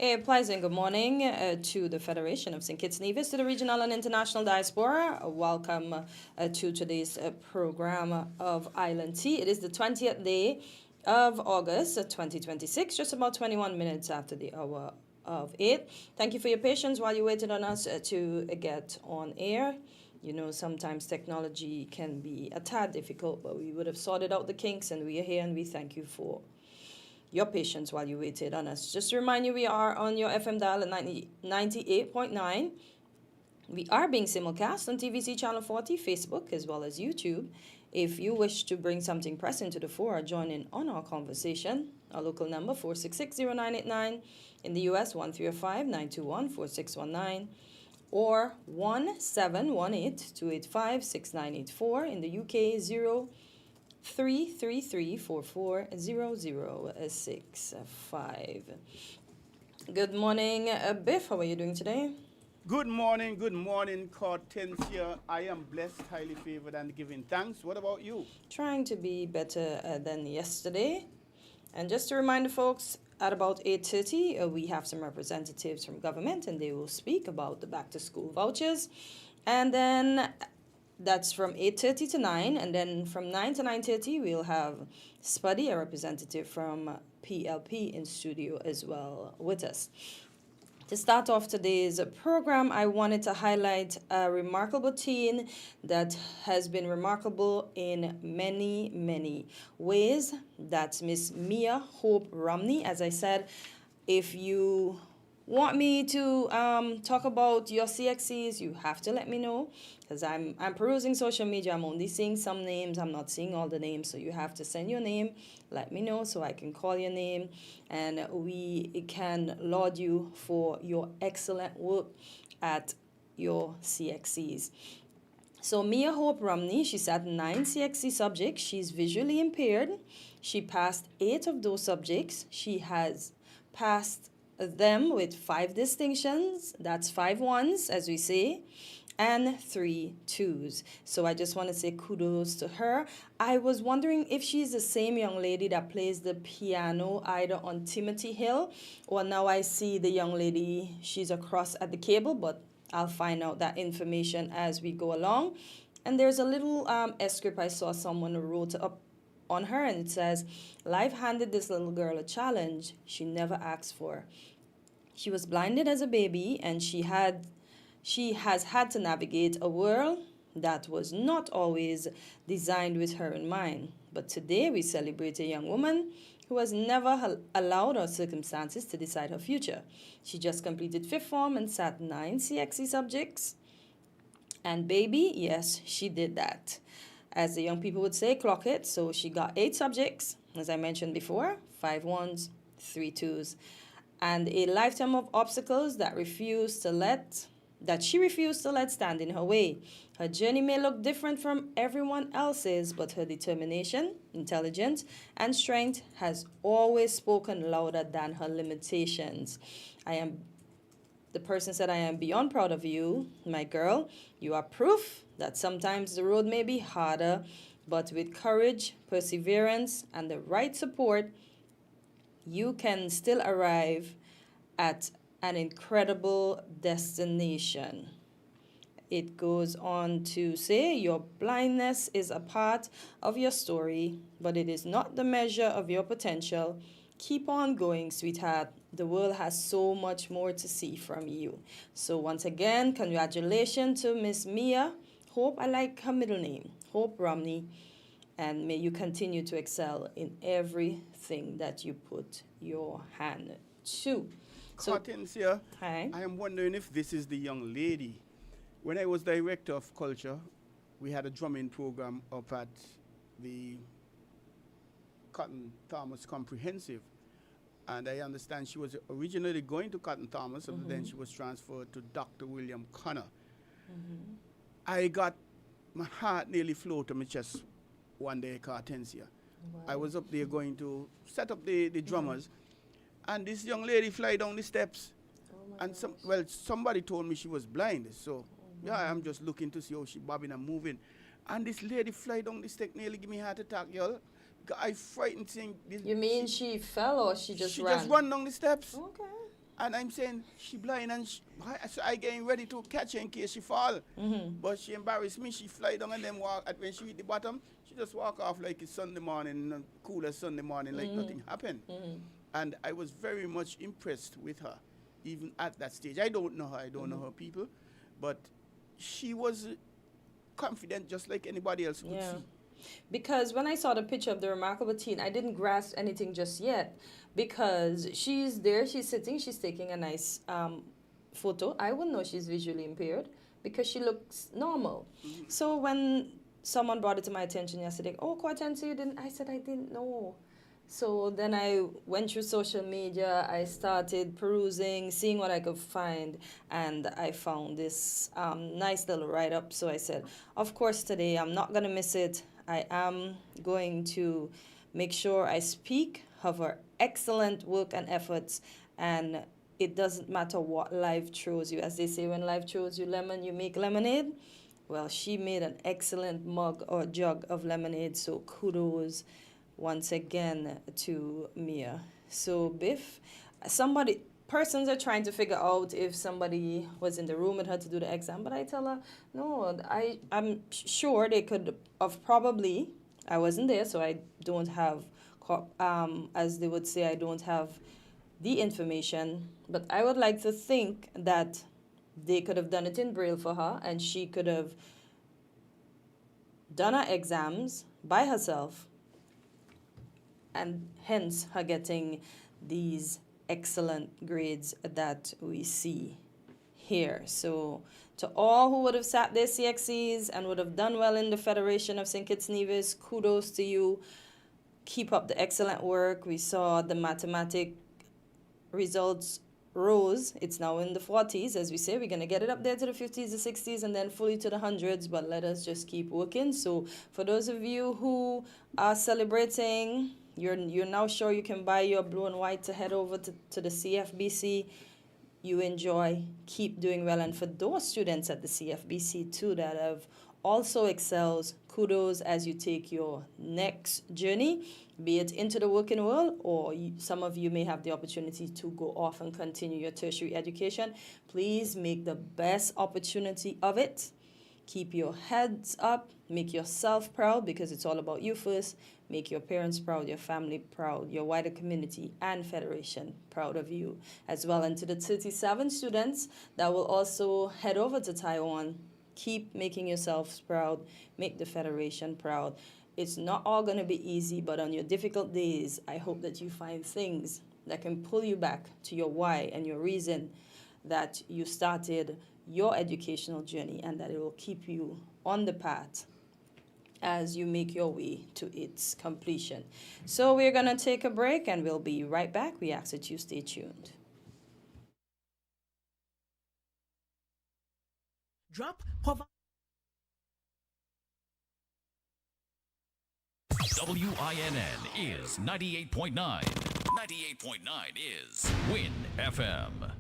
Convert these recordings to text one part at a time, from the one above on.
A pleasant good morning to the Federation of St. Kitts Nevis, to the regional and international diaspora. Welcome to today's program of Island Tea. It is the 20th day of August 2026, just about 21 minutes after the hour of 8. Thank you for your patience while you waited on us to get on air. You know, sometimes technology can be a tad difficult, but we would have sorted out the kinks, and we are here, and we thank you for your patience while you waited on us. Just to remind you, we are on your FM dial at 98.9. We are being simulcast on TVC Channel 40, Facebook, as well as YouTube. If you wish to bring something pressing to the fore or join in on our conversation, our local number 4660989, in the US 1305-921-4619, or 1718-285-6984, in the UK 0333440065. Good morning, Biff. How are you doing today? Good morning, Hortensia. I am blessed, highly favored, and giving thanks. What about you? Trying to be better than yesterday. And just to remind the folks, at about 8:30, we have some representatives from government, and they will speak about the back-to-school vouchers. And then that's from 8:30 to 9, and then from 9 to 9:30, we'll have Spuddy, a representative from PLP, in studio as well with us. To start off today's program, I wanted to highlight a remarkable teen that has been remarkable in many, many ways. That's Miss Mia Hope Romney. As I said, if you want me to talk about your CXCs, you have to let me know, because I'm perusing social media. I'm only seeing some names. I'm not seeing all the names, so you have to send your name. Let me know so I can call your name, and we can laud you for your excellent work at your CXCs. So Mia Hope Romney, she sat 9 CXC subjects. She's visually impaired. She passed 8 of those subjects. She has passed them with 5 distinctions. That's 5 ones, as we say, and 3 twos. So I just want to say kudos to her. I was wondering if she's the same young lady that plays the piano either on Timothy Hill, or now I see the young lady, she's across at the cable, but I'll find out that information as we go along. And there's a little script I saw someone wrote up on her, and it says, "Life handed this little girl a challenge she never asked for. She was blinded as a baby, and she has had to navigate a world that was not always designed with her in mind. But today we celebrate a young woman who has never allowed her circumstances to decide her future. She just completed 5th form and sat 9 CXC subjects. And baby, yes, she did that. As the young people would say, clock it. So she got 8 subjects, as I mentioned before, 5 ones, 3 twos, and a lifetime of obstacles that she refused to let stand in her way. Her journey may look different from everyone else's, but her determination, intelligence, and strength has always spoken louder than her limitations. The person said, I am beyond proud of you, my girl. You are proof that sometimes the road may be harder, but with courage, perseverance, and the right support, you can still arrive at an incredible destination." It goes on to say, "Your blindness is a part of your story, but it is not the measure of your potential. Keep on going, sweetheart. The world has so much more to see from you." So once again, congratulations to Miss Mia Hope. I like her middle name, Hope Romney. And may you continue to excel in everything that you put your hand to. So, Hortensia, hi. I am wondering if this is the young lady. When I was director of culture, we had a drumming program up at the Cotton Thomas Comprehensive. And I understand she was originally going to Cotton Thomas, and then she was transferred to Dr. William Connor. I got my heart nearly flew to my chest one day, Hortensia. Wow. I was up there going to set up the drummers, and this young lady fly down the steps. And somebody told me she was blind, so I'm just looking to see how she bobbing and moving. And this lady fly down the step, nearly give me a heart attack, y'all. I frightened thing. You mean she fell, or she just she ran? just run down the steps. Okay. And I'm saying, she blind and so I getting ready to catch her in case she fall. But she embarrassed me. She fly down and then walk. And when she hit the bottom, she just walk off like it's Sunday morning, cool as Sunday morning, like nothing happened. And I was very much impressed with her, even at that stage. I don't know her. I don't know her people. But she was confident just like anybody else would see. Because when I saw the picture of the remarkable teen, I didn't grasp anything just yet. Because she's there, she's sitting, she's taking a nice photo. I wouldn't know she's visually impaired because she looks normal. So when someone brought it to my attention yesterday, oh, Quartense, you didn't? I said, I didn't know. So then I went through social media, I started perusing, seeing what I could find, and I found this nice little write-up. So I said, of course, today I'm not going to miss it. I am going to make sure I speak of her excellent work and efforts, and it doesn't matter what life throws you. As they say, when life throws you lemon, you make lemonade. Well, she made an excellent mug or jug of lemonade, so kudos once again to Mia. So Biff, persons are trying to figure out if somebody was in the room with her to do the exam, but I tell her, no, I'm sure they could have probably, I wasn't there, so I don't have, as they would say, I don't have the information, but I would like to think that they could have done it in Braille for her, and she could have done her exams by herself, and hence her getting these excellent grades that we see here. So to all who would have sat their CXCs and would have done well in the Federation of St. Kitts Nevis, kudos to you. Keep up the excellent work. We saw the mathematic results rose. It's now in the 40s, as we say. We're going to get it up there to the 50s, the 60s, and then fully to the hundreds, but let us just keep working. So for those of you who are celebrating, you're now sure you can buy your blue and white to head over to the CFBC. You enjoy, keep doing well. And for those students at the CFBC too that have also excels, kudos as you take your next journey, be it into the working world, or some of you may have the opportunity to go off and continue your tertiary education. Please make the best opportunity of it. Keep your heads up, make yourself proud, because it's all about you first. Make your parents proud, your family proud, your wider community and Federation proud of you as well. And to the 37 students that will also head over to Taiwan, keep making yourselves proud, make the Federation proud. It's not all going to be easy, but on your difficult days, I hope that you find things that can pull you back to your why and your reason that you started your educational journey, and that it will keep you on the path as you make your way to its completion. So we're going to take a break and we'll be right back. We ask that you stay tuned. Drop cover. WINN is 98.9. 98.9 is Win FM.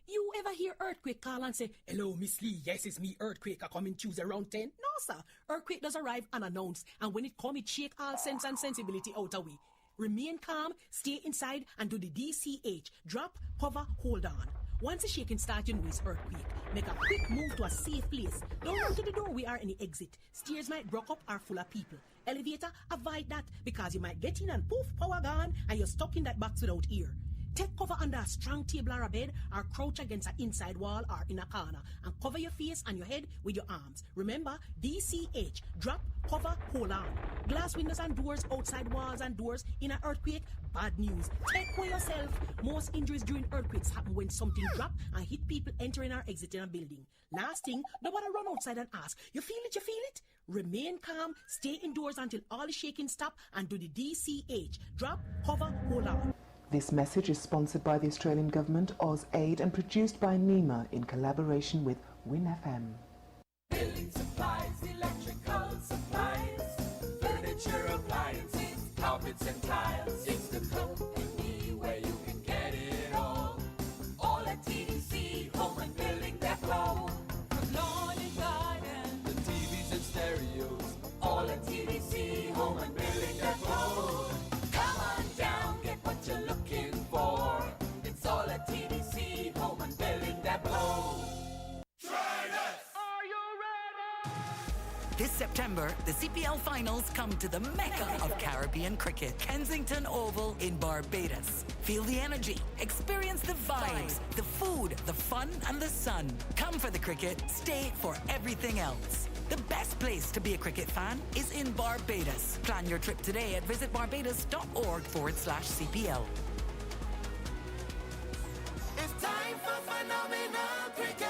You ever hear Earthquake call and say, hello, Miss Lee, yes, it's me, Earthquake, I coming Tuesday around 10? No, sir. Earthquake does arrive unannounced, and when it come, it shake all sense and sensibility out of we. Remain calm, stay inside, and do the DCH. Drop, cover, hold on. Once the shaking starts, you know it's earthquake. Make a quick move to a safe place. Don't run to the door, we are in the exit. Stairs might broke up or full of people. Elevator, avoid that, because you might get in and poof, power gone, and you're stuck in that box without ear. Take cover under a strong table or a bed, or crouch against an inside wall or in a corner, and cover your face and your head with your arms. Remember, DCH, drop, cover, hold on. Glass windows and doors, outside walls and doors in an earthquake, bad news. Take care yourself. Most injuries during earthquakes happen when something drop and hit people entering or exiting a building. Last thing, don't want to run outside and ask, you feel it, you feel it? Remain calm, stay indoors until all the shaking stop, and do the DCH, drop, cover, hold on. This message is sponsored by the Australian Government, AusAid, and produced by NEMA in collaboration with WinFM. Building supplies, electrical supplies, furniture, appliances, carpets and tiles. It's the company where you can get it all. All at TDC, home and building decor. From lawn and garden, the TVs and stereos. All at TDC, home and building decor. Come on down, get what you're looking for. This September, the CPL finals come to the mecca of Caribbean cricket, Kensington Oval in Barbados. Feel the energy, experience the vibes, the food, the fun, and the sun. Come for the cricket, stay for everything else. The best place to be a cricket fan is in Barbados. Plan your trip today at visitbarbados.org/CPL. It's time for phenomenal cricket.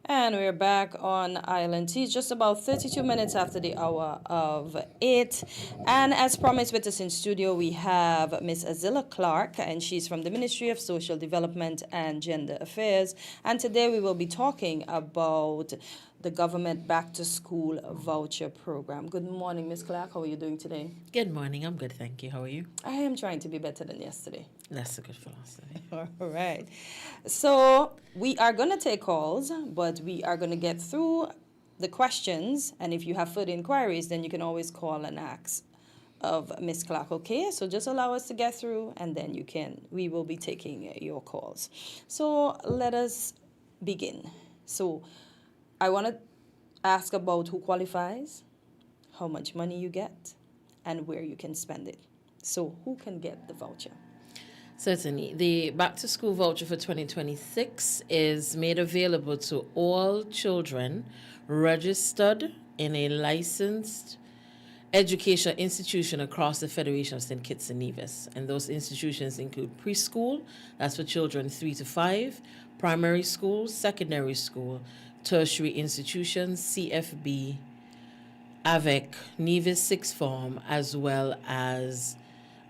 And we're back on Island Tea, just about 32 minutes after the hour of 8. And as promised, with us in studio, we have Miss Azilla Clark, and she's from the Ministry of Social Development and Gender Affairs. And today we will be talking about the government back-to-school voucher program. Good morning, Miss Clark. How are you doing today? Good morning. I'm good, thank you. How are you? I am trying to be better than yesterday. That's a good philosophy. All right. So we are going to take calls, but we are going to get through the questions. And if you have further inquiries, then you can always call and ask of Miss Clark, okay? So just allow us to get through, and then we will be taking your calls. So let us begin. So I want to ask about who qualifies, how much money you get, and where you can spend it. So who can get the voucher? Certainly. The back-to-school voucher for 2026 is made available to all children registered in a licensed educational institution across the Federation of St. Kitts and Nevis. And those institutions include preschool, that's for children 3 to 5, primary school, secondary school, tertiary institutions, CFB, AVEC, Nevis Sixth Form, as well as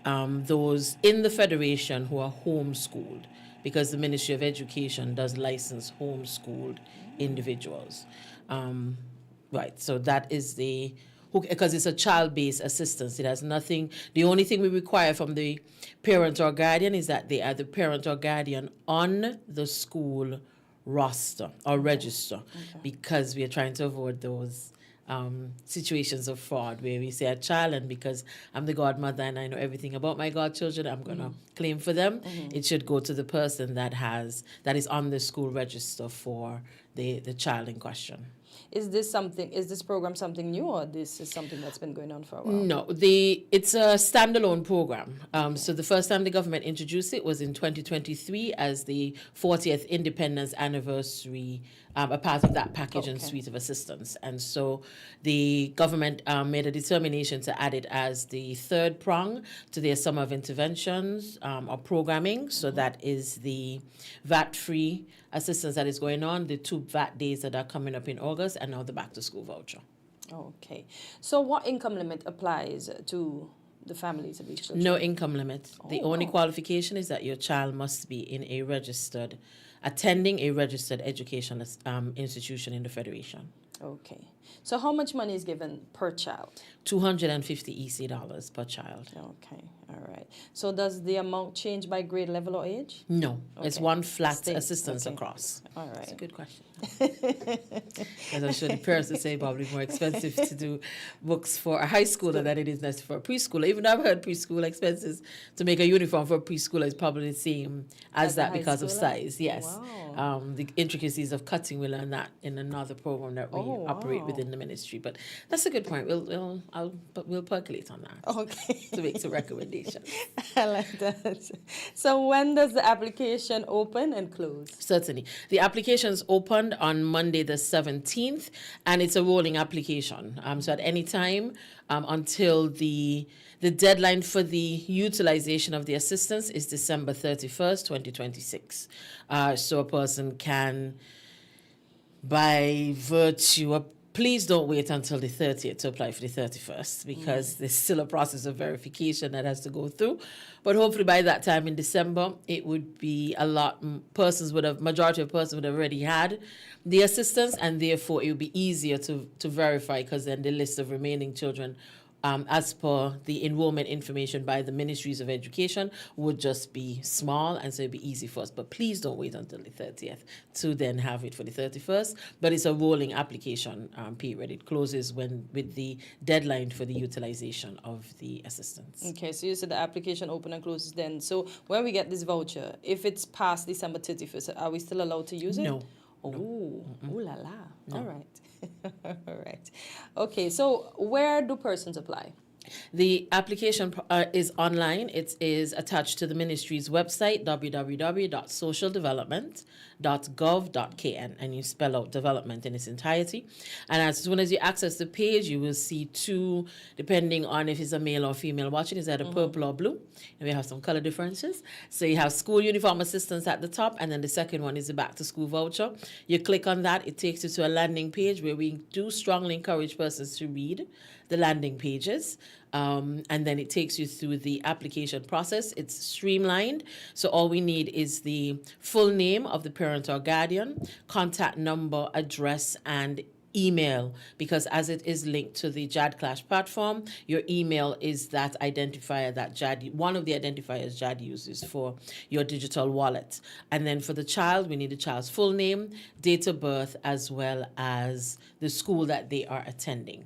those in the Federation who are homeschooled, because the Ministry of Education does license homeschooled individuals. Right, so that is because it's a child-based assistance. It has nothing, the only thing we require from the parent or guardian is that they are the parent or guardian on the school roster or register, because we are trying to avoid those situations of fraud where we say a child, and because I'm the godmother and I know everything about my godchildren, I'm going to claim for them. It should go to the person that is on the school register for the child in question. Is this program something new, or this is something that's been going on for a while? No, it's a standalone program. So the first time the government introduced it was in 2023 as the 40th independence anniversary, a part of that package and suite of assistance. And so the government made a determination to add it as the third prong to their summer of interventions or programming. So that is the VAT-free assistance that is going on, the 2 VAT days that are coming up in August, and now the back-to-school voucher. Okay. So what income limit applies to the families of these children? No income limit. The only qualification is that your child must be attending a registered educational institution in the Federation. Okay. So how much money is given per child? $250 EC per child. Okay. All right. So does the amount change by grade level or age? No. It's one flat assistance across. All right. That's a good question. As I'm sure the parents would say, probably more expensive to do books for a high schooler than it is necessary for a preschooler. Even though I've heard preschool expenses to make a uniform for a preschooler is probably the same as that because of size. Yes. Wow. The intricacies of cutting, we learn that in another program that we operate within the ministry. But that's a good point. We'll percolate on that. Okay. To make some recommendations. I like that. So when does the application open and close? Certainly. The application's opened on Monday the 17th, and it's a rolling application. So at any time until the deadline for the utilization of the assistance is December 31st, 2026. So a person can, by virtue of Please don't wait until the 30th to apply for the 31st because there's still a process of verification that has to go through. But hopefully by that time in December, it would be a lot, majority of persons would have already had the assistance, and therefore it would be easier to verify because then the list of remaining children as per the enrollment information by the Ministries of Education would just be small, and so it'd be easy for us. But please don't wait until the 30th to then have it for the 31st. But it's a rolling application period. It closes with the deadline for the utilization of the assistance. Okay, so you said the application open and closes then. So when we get this voucher, if it's past December 31st, are we still allowed to use it? No. Oh, ooh la la. No. All right. All right. Okay, so where do persons apply? The application is online. It is attached to the ministry's website, www.socialdevelopment.gov.kn, and you spell out development in its entirety. And as soon as you access the page, you will see two, depending on if it's a male or female watching, is either purple or blue. And we have some color differences. So you have school uniform assistance at the top, and then the second one is the back to school voucher. You click on that, it takes you to a landing page where we do strongly encourage persons to read the landing pages. And then it takes you through the application process. It's streamlined. So all we need is the full name of the parent or guardian, contact number, address, and email, because as it is linked to the JAD Clash platform, your email is that identifier that JAD, one of the identifiers JAD uses for your digital wallet. And then for the child, we need the child's full name, date of birth, as well as the school that they are attending.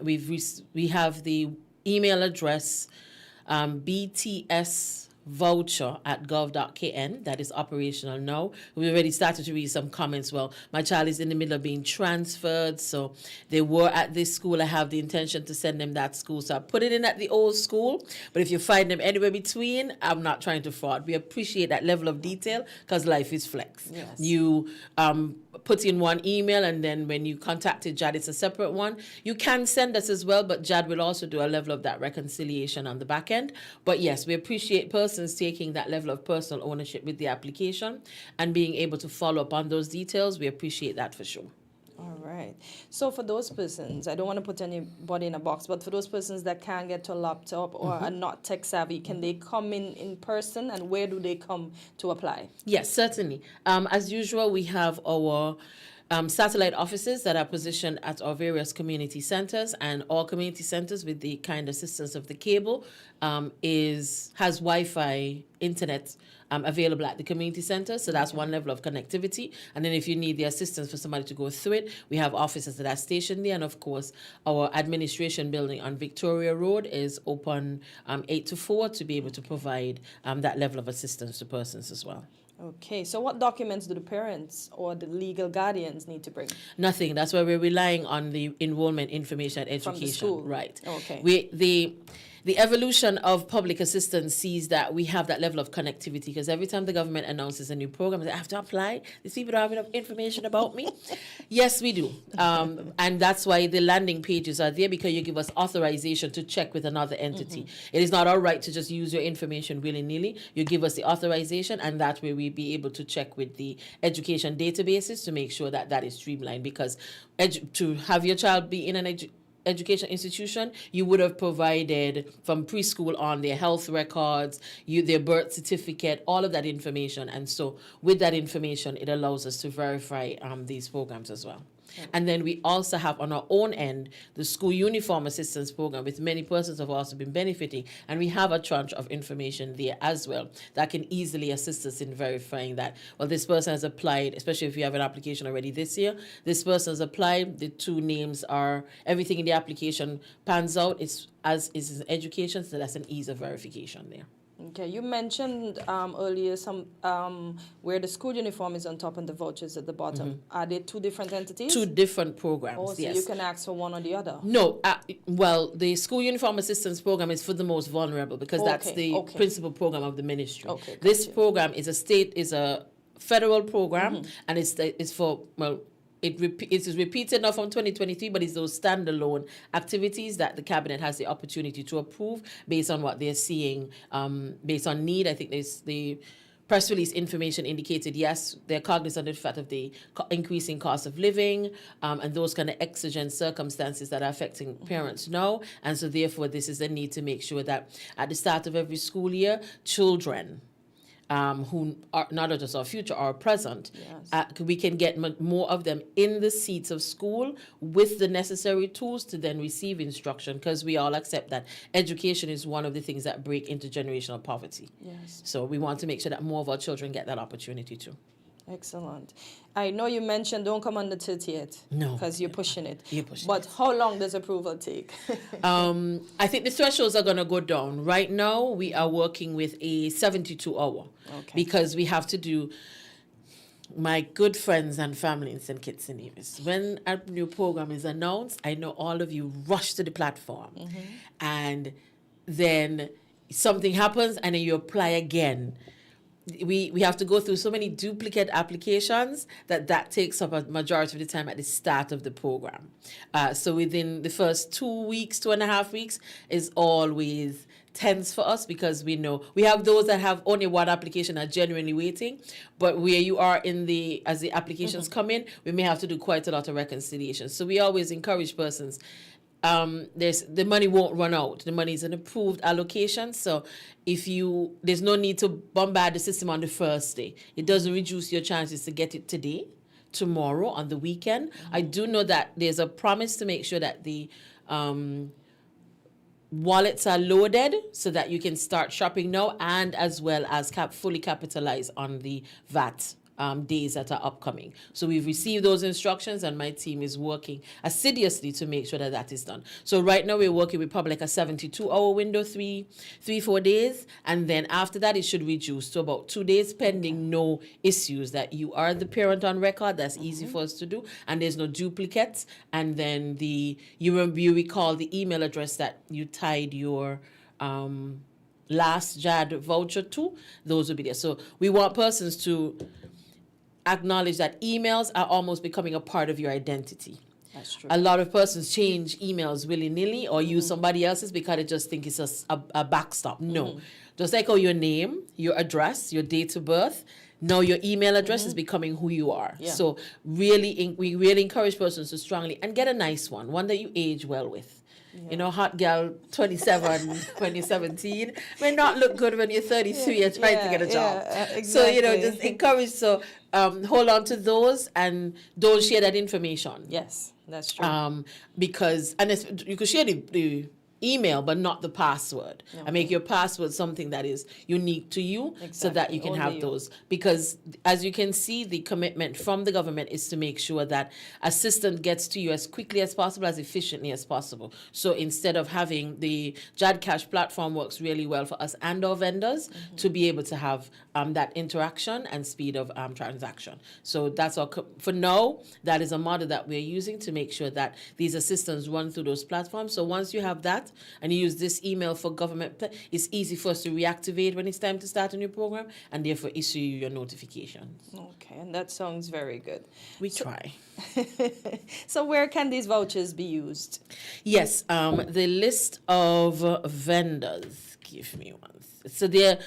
We have the email address btsvoucher@gov.kn that is operational now. We already started to read some comments. Well, my child is in the middle of being transferred, so they were at this school. I have the intention to send them that school, so I put it in at the old school. But if you find them anywhere between, I'm not trying to fraud. We appreciate that level of detail because life is flex. Yes. You put in one email, and then when you contacted JAD, it's a separate one. You can send us as well, but JAD will also do a level of that reconciliation on the back end. But yes, we appreciate persons taking that level of personal ownership with the application and being able to follow up on those details. We appreciate that for sure. All right. So for those persons, I don't want to put anybody in a box, but for those persons that can't get to a laptop or are not tech savvy, can they come in person, and where do they come to apply? Yes, certainly. As usual, we have our satellite offices that are positioned at our various community centers, and all community centers, with the kind assistance of the cable, has Wi-Fi internet available at the community center. So that's one level of connectivity. And then if you need the assistance for somebody to go through it, we have offices that are stationed there. And of course, our administration building on Victoria Road is open 8 to 4 to be able to provide that level of assistance to persons as well. Okay, so what documents do the parents or the legal guardians need to bring? Nothing. That's why we're relying on the enrollment information and education. From the school? Right. Okay. The evolution of public assistance sees that we have that level of connectivity, because every time the government announces a new program, they have to apply. These people don't have enough information about me. Yes, we do. And that's why the landing pages are there, because you give us authorization to check with another entity. It is not our right to just use your information willy-nilly. You give us the authorization, and that way we be able to check with the education databases to make sure that that is streamlined, because to have your child be in an education institution, you would have provided from preschool on their health records, their birth certificate, all of that information. And so with that information, it allows us to verify these programs as well. Okay. And then we also have on our own end the school uniform assistance program, which many persons have also been benefiting, and we have a tranche of information there as well that can easily assist us in verifying that, well, this person has applied, especially if you have an application already this year, this person has applied, the two names are, everything in the application pans out, it's as is education, so that's an ease of verification there. Okay, you mentioned earlier some where the school uniform is on top and the vouchers at the bottom. Are they two different entities? Two different programs, oh, so yes. you can ask for one or the other? No, well, the school uniform assistance program is for the most vulnerable, because that's the principal program of the ministry. Okay, this program is a federal program, and it's for, well, it is repeated now from 2023, but it's those standalone activities that the cabinet has the opportunity to approve based on what they're seeing, based on need. I think the press release information indicated, yes, they're cognizant of the fact of the increasing cost of living and those kind of exigent circumstances that are affecting parents now. And so therefore, this is a need to make sure that at the start of every school year, children who are not just our future, our present, we can get more of them in the seats of school with the necessary tools to then receive instruction, because we all accept that education is one of the things that break intergenerational poverty. Yes. So we want to make sure that more of our children get that opportunity too. Excellent. I know you mentioned don't come on the 30th. No. Because you're pushing it. You're pushing But how long does approval take? I think the thresholds are going to go down. Right now, we are working with a 72-hour. Okay. Because we have to do, my good friends and family in St. Kitts and Nevis, when a new program is announced, I know all of you rush to the platform. And then something happens and then you apply again. We have to go through so many duplicate applications that takes up a majority of the time at the start of the program. So within the first 2 weeks, 2.5 weeks is always tense for us, because we know we have those that have only one application are genuinely waiting, but where you are as the applications come in, we may have to do quite a lot of reconciliation. So we always encourage persons, the money won't run out. The money is an approved allocation. So there's no need to bombard the system on the first day. It doesn't reduce your chances to get it today, tomorrow, on the weekend. I do know that there's a promise to make sure that the wallets are loaded so that you can start shopping now, and as well as fully capitalize on the VAT days that are upcoming. So we've received those instructions, and my team is working assiduously to make sure that is done. So right now we're working with probably like a 72-hour window, 4 days, and then after that it should reduce to about 2 days, pending no issues that you are the parent on record. That's easy for us to do, and there's no duplicates. And then you recall the email address that you tied your last JAD voucher to, those will be there. So we want persons to acknowledge that emails are almost becoming a part of your identity. That's true. A lot of persons change emails willy-nilly or use somebody else's because they just think it's a backstop. No. Just like how your name, your address, your date of birth, now your email address is becoming who you are. Yeah. So we really encourage persons to strongly, and get a nice one that you age well with. You know, hot girl 27, 2017 may not look good when you're 33 and trying to get a job. Exactly. So, just encourage. So, hold on to those and don't share that information. Yes, that's true. Because, you could share the email, but not the password. Okay. And make your password something that is unique to you, so that you can Only have you. those. Because as you can see, the commitment from the government is to make sure that assistance gets to you as quickly as possible, as efficiently as possible. So instead of having the JAD Cash platform works really well for us and our vendors to be able to have that interaction and speed of transaction. So that's our, for now, that is a model that we're using to make sure that these assistants run through those platforms. So once you have that, and you use this email for government, it's easy for us to reactivate when it's time to start a new program, and therefore issue you your notifications. Okay, and that sounds very good. We try. So where can these vouchers be used? Yes, the list of vendors. Give me one. So they're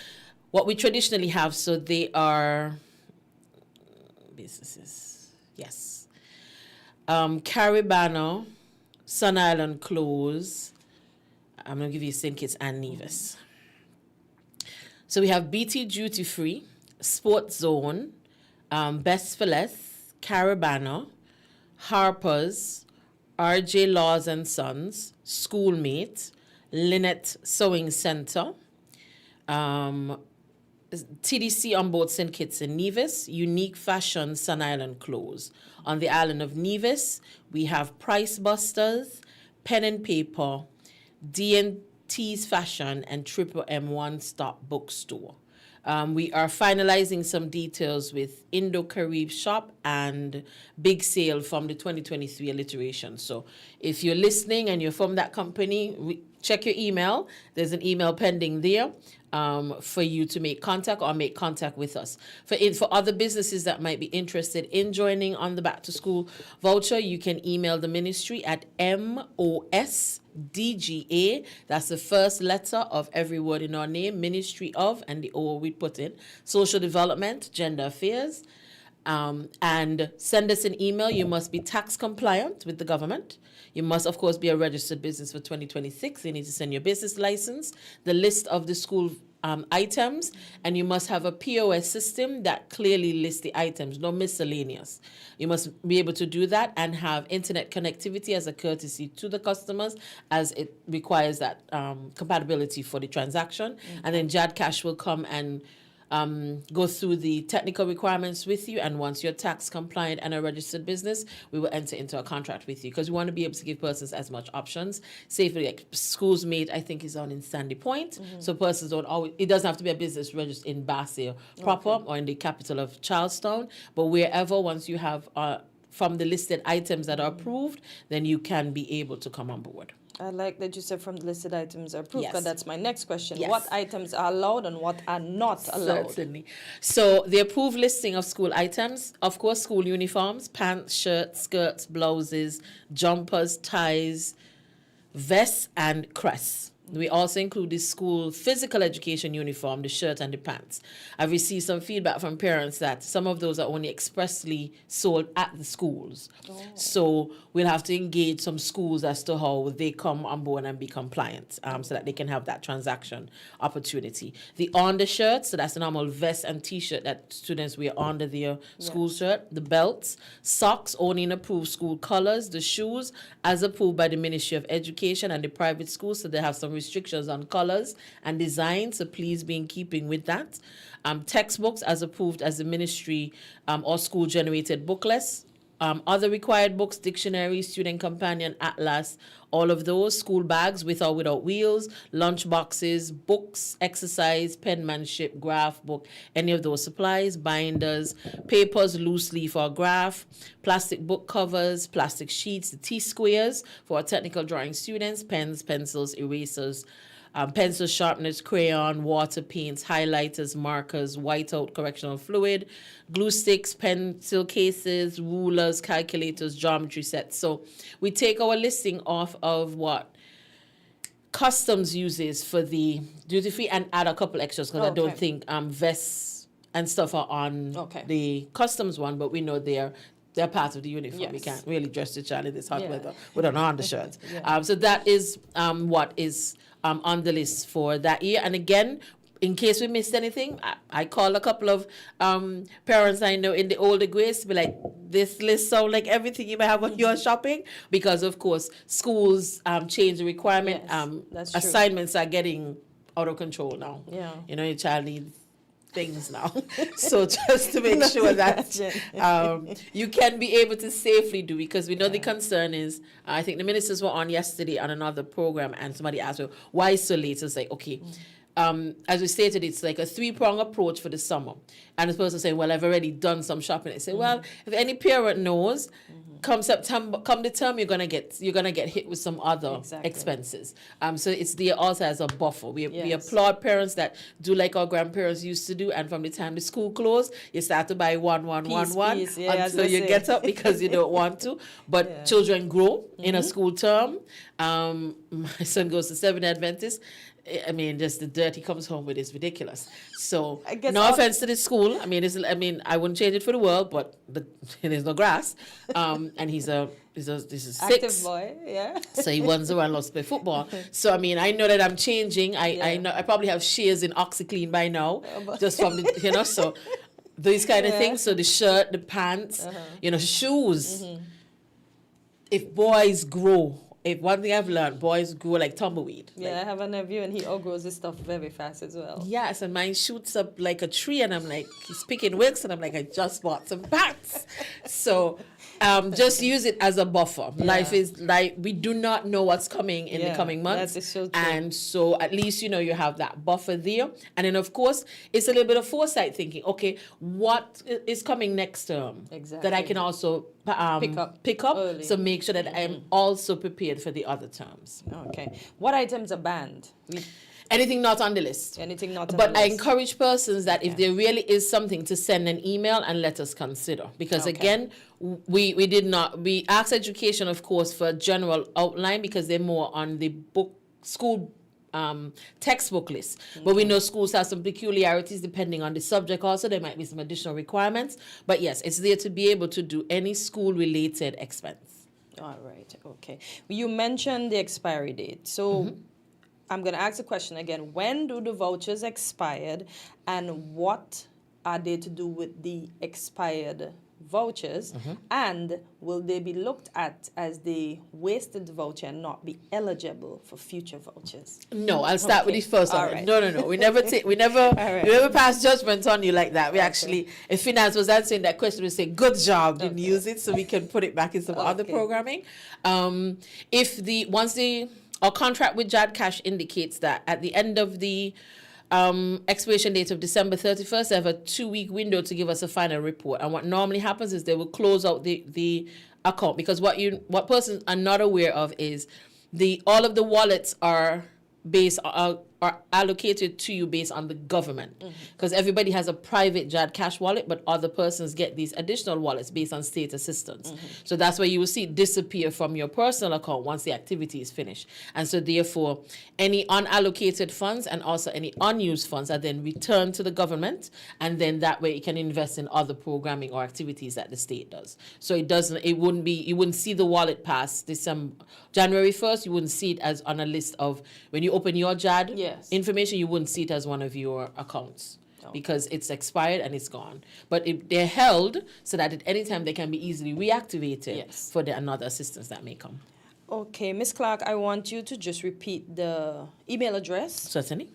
what we traditionally have. So they are businesses. Yes. Caribana, Sun Island Clothes. I'm going to give you St. Kitts and Nevis. So we have BT Duty Free, Sports Zone, Best for Less, Caribana, Harper's, RJ Laws and Sons, Schoolmate, Lynette Sewing Center, TDC on both St. Kitts and Nevis, Unique Fashion, Sun Island Clothes. On the island of Nevis, we have Price Busters, Pen and Paper, D&T's Fashion, and Triple M One Stop Bookstore. We are finalizing some details with Indo-Carib Shop and Big Sale from the 2023 alliteration. So if you're listening and you're from that company, check your email. There's an email pending there for you to make contact or make contact with us. For other businesses that might be interested in joining on the Back to School voucher, you can email the ministry at MOS DGA. That's the first letter of every word in our name. Ministry of, and the O we put in. Social Development, Gender Affairs. And send us an email. You must be tax compliant with the government. You must, of course, be a registered business for 2026. You need to send your business license, the list of the school items, and you must have a POS system that clearly lists the items, no miscellaneous. You must be able to do that and have internet connectivity as a courtesy to the customers, as it requires that compatibility for the transaction. And then Jad Cash will come and go through the technical requirements with you, and once you're tax compliant and a registered business, we will enter into a contract with you, because we want to be able to give persons as much options safely. Like Schools Made, I think, is on in Sandy Point, so persons don't always, it doesn't have to be a business registered in Basseterre proper or in the capital of Charlestown, but wherever, once you have from the listed items that are approved, then you can be able to come on board. I like that you said from the listed items are approved, Yes. because that's my next question. Yes. What items are allowed and what are not allowed? Certainly. So the approved listing of school items, of course, school uniforms, pants, shirts, skirts, blouses, jumpers, ties, vests, and crests. We also include the school physical education uniform, the shirt and the pants. I've received some feedback from parents that some of those are only expressly sold at the schools. So we'll have to engage some schools as to how they come on board and be compliant, so that they can have that transaction opportunity. The undershirts, so that's the normal vest and T-shirt that students wear under their school shirt. The belts, socks, only in approved school colors. The shoes, as approved by the Ministry of Education and the private schools, so they have some restrictions on colors and designs, so please be in keeping with that. Textbooks, as approved as the ministry or school generated booklets. Other required books, dictionary, student companion, atlas, all of those. School bags with or without wheels, lunch boxes, books, exercise, penmanship, graph book, any of those supplies, binders, papers, loose leaf or graph, plastic book covers, plastic sheets, the T-squares for our technical drawing students, pens, pencils, erasers, pencil sharpeners, crayon, water paints, highlighters, markers, whiteout correctional fluid, glue sticks, pencil cases, rulers, calculators, geometry sets. So we take our listing off of what customs uses for the duty free and add a couple extras, because I don't think vests and stuff are on the customs one, but we know they're part of the uniform. Yes. We can't really dress the child in this hot weather with an undershirt. Yeah. So that is what is on the list for that year. And again, in case we missed anything, I call a couple of parents I know in the older grades to be like, this list sounds like everything you may have when you're shopping, because of course schools change the requirement. Yes, that's true. Assignments are getting out of control now. Yeah. You know, your child needs things now. So just to make sure that you can be able to safely do, because we know the concern is, I think the ministers were on yesterday on another program, and somebody asked, well, why so late? It's like, okay, as we stated, it's like a 3-prong approach for the summer. And the person saying, well, I've already done some shopping. I say, well, if any parent knows, come September, come the term, you're gonna get hit with some other expenses. So it's there also as a buffer. We applaud parents that do like our grandparents used to do, and from the time the school closed, you start to buy one until you get up because you don't want to. But children grow in a school term. My son goes to 7 Adventist. I mean, just the dirt he comes home with is ridiculous. So, no offense to the school. I mean, I wouldn't change it for the world, but there's no grass. And he's this is 6. Active boy, yeah. So he runs around, loves to play football. So I mean, I know that I'm changing. I know I probably have shares in OxyClean by now, just from the so these kind of things. So the shirt, the pants, shoes. If boys grow. If one thing I've learned, boys grow like tumbleweed. Yeah, I have a nephew and he outgrows his stuff very fast as well. Yes, and mine shoots up like a tree, and I'm like, he's picking wicks, and I'm like, I just bought some pants. So just use it as a buffer. Yeah. Life is like, we do not know what's coming in the coming months. That is so true. And so at least, you have that buffer there. And then, of course, it's a little bit of foresight thinking. Okay, what is coming next term? Exactly. That I can also pick up early. So make sure that I'm also prepared for the other terms. Okay. What items are banned? Anything not on the list. Anything not on But the I list. encourage persons that if there really is something, to send an email and let us consider. Because again, we asked education, of course, for a general outline because they're more on the school textbook list. But we know schools have some peculiarities depending on the subject also. There might be some additional requirements. But yes, it's there to be able to do any school-related expense. All right, okay. You mentioned the expiry date. So I'm going to ask the question again. When do the vouchers expired, and what are they to do with the expired vouchers? And will they be looked at as the wasted voucher and not be eligible for future vouchers? No, I'll start with the first one. Right. No. We never we never pass judgment on you like that. We actually, if finance was answering that question, we say, good job, didn't use it, so we can put it back in some other programming. Our contract with JAD Cash indicates that at the end of the expiration date of December 31st, they have a 2-week window to give us a final report. And what normally happens is they will close out the account, because what persons are not aware of is all of the wallets are allocated to you based on the government, because everybody has a private JAD Cash wallet, but other persons get these additional wallets based on state assistance. So that's where you will see it disappear from your personal account once the activity is finished. And so therefore, any unallocated funds and also any unused funds are then returned to the government, and then that way it can invest in other programming or activities that the state does. So you wouldn't see the wallet past January 1st, you wouldn't see it as on a list of, when you open your JAD information, you wouldn't see it as one of your accounts because it's expired and it's gone. But they're held so that at any time they can be easily reactivated for another assistance that may come. Okay, Ms. Clark, I want you to just repeat the email address. Certainly.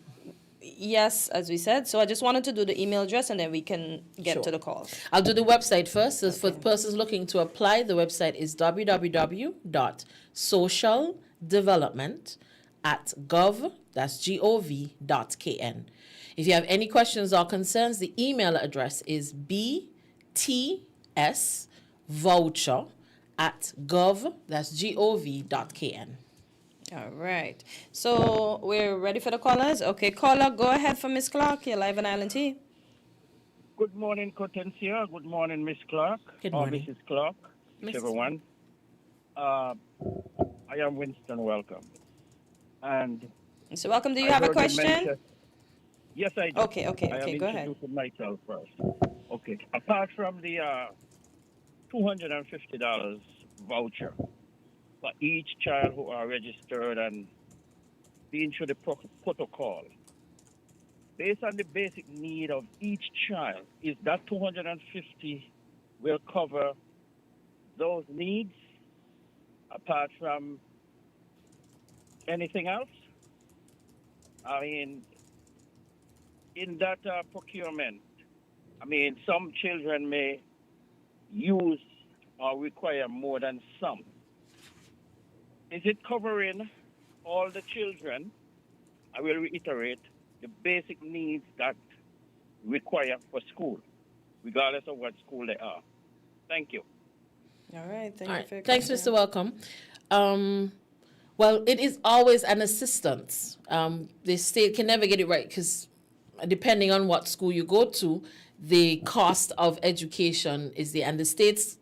Yes, as we said. So I just wanted to do the email address and then we can get to the calls. I'll do the website first. So for persons looking to apply, the website is www.socialdevelopment.gov.kn. If you have any questions or concerns, the email address is btsvoucher@gov.kn. All right. So we're ready for the callers. Okay, caller, go ahead for Miss Clark. You're live on Island T. Good morning, Cortencia. Good morning, Miss Clark. Good morning. Mrs. Clark, everyone. I am Winston Welcome. And so welcome. Do you have a question? Yes, I do. Okay, go ahead. Introducing myself first. Okay. Apart from the $250 voucher for each child who are registered and being through the protocol, based on the basic need of each child, is that $250 will cover those needs apart from anything else? I mean, in that procurement, some children may use or require more than some. Is it covering all the children? I will reiterate, the basic needs that require for school, regardless of what school they are. Thank you. All right. Thanks, Mr. Welcome. Well, it is always an assistance. The state can never get it right because depending on what school you go to, the cost of education is there. And the state's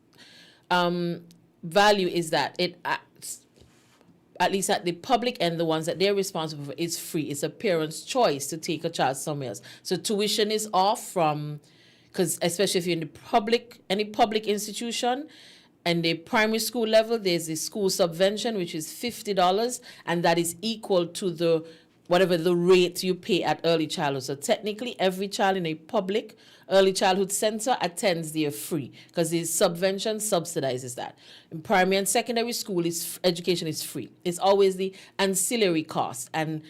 value is that it, at least at the public end, the ones that they're responsible for, is free. It's a parent's choice to take a child somewhere else. So tuition is off from, because especially if you're in any public institution, and the primary school level, there's a school subvention, which is $50, and that is equal to whatever the rate you pay at early childhood. So technically, every child in a public early childhood center attends there free, because the subvention subsidizes that. In primary and secondary school, education is free. It's always the ancillary cost. And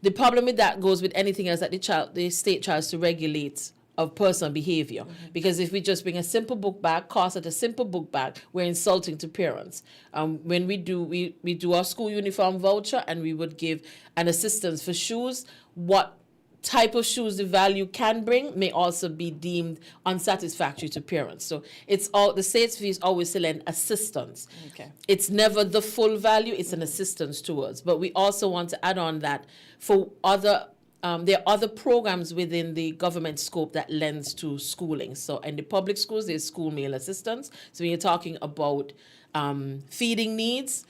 the problem with that goes with anything else that the state tries to regulate of personal behavior. Because if we just bring a simple book bag, cost at a simple book bag, we're insulting to parents. When we do our school uniform voucher, and we would give an assistance for shoes, what type of shoes the value can bring may also be deemed unsatisfactory to parents. So it's all the state's fee is always still an assistance. Okay. It's never the full value, it's an assistance towards. But we also want to add on that for other there are other programs within the government scope that lends to schooling. So in the public schools, there's school meal assistance. So when you're talking about feeding needs,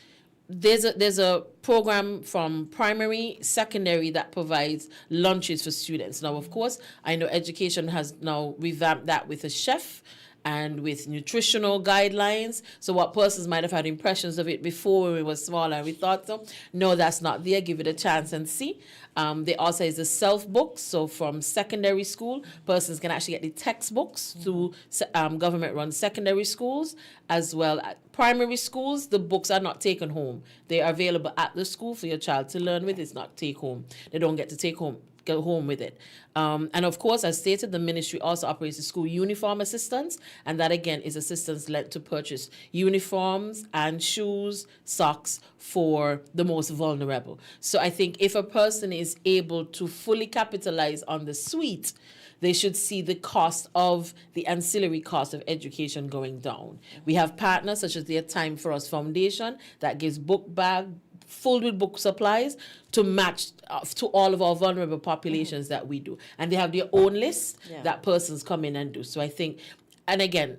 there's a program from primary, secondary that provides lunches for students. Now, of course, I know education has now revamped that with a chef and with nutritional guidelines. So what persons might have had impressions of it before when we were smaller and we thought so. No, that's not there. Give it a chance and see. There also is a self-book. So from secondary school, persons can actually get the textbooks through government-run secondary schools, as well as primary schools. The books are not taken home. They are available at the school for your child to learn with. It's not take home. They don't get to go home with it. And of course, as stated, the ministry also operates the school uniform assistance, and that again is assistance lent to purchase uniforms and shoes, socks for the most vulnerable. So I think if a person is able to fully capitalize on the suite, they should see the cost of the ancillary cost of education going down. We have partners such as the Time for Us Foundation that gives book bag filled with book supplies to match to all of our vulnerable populations that we do. And they have their own list that persons come in and do. So I think, and again,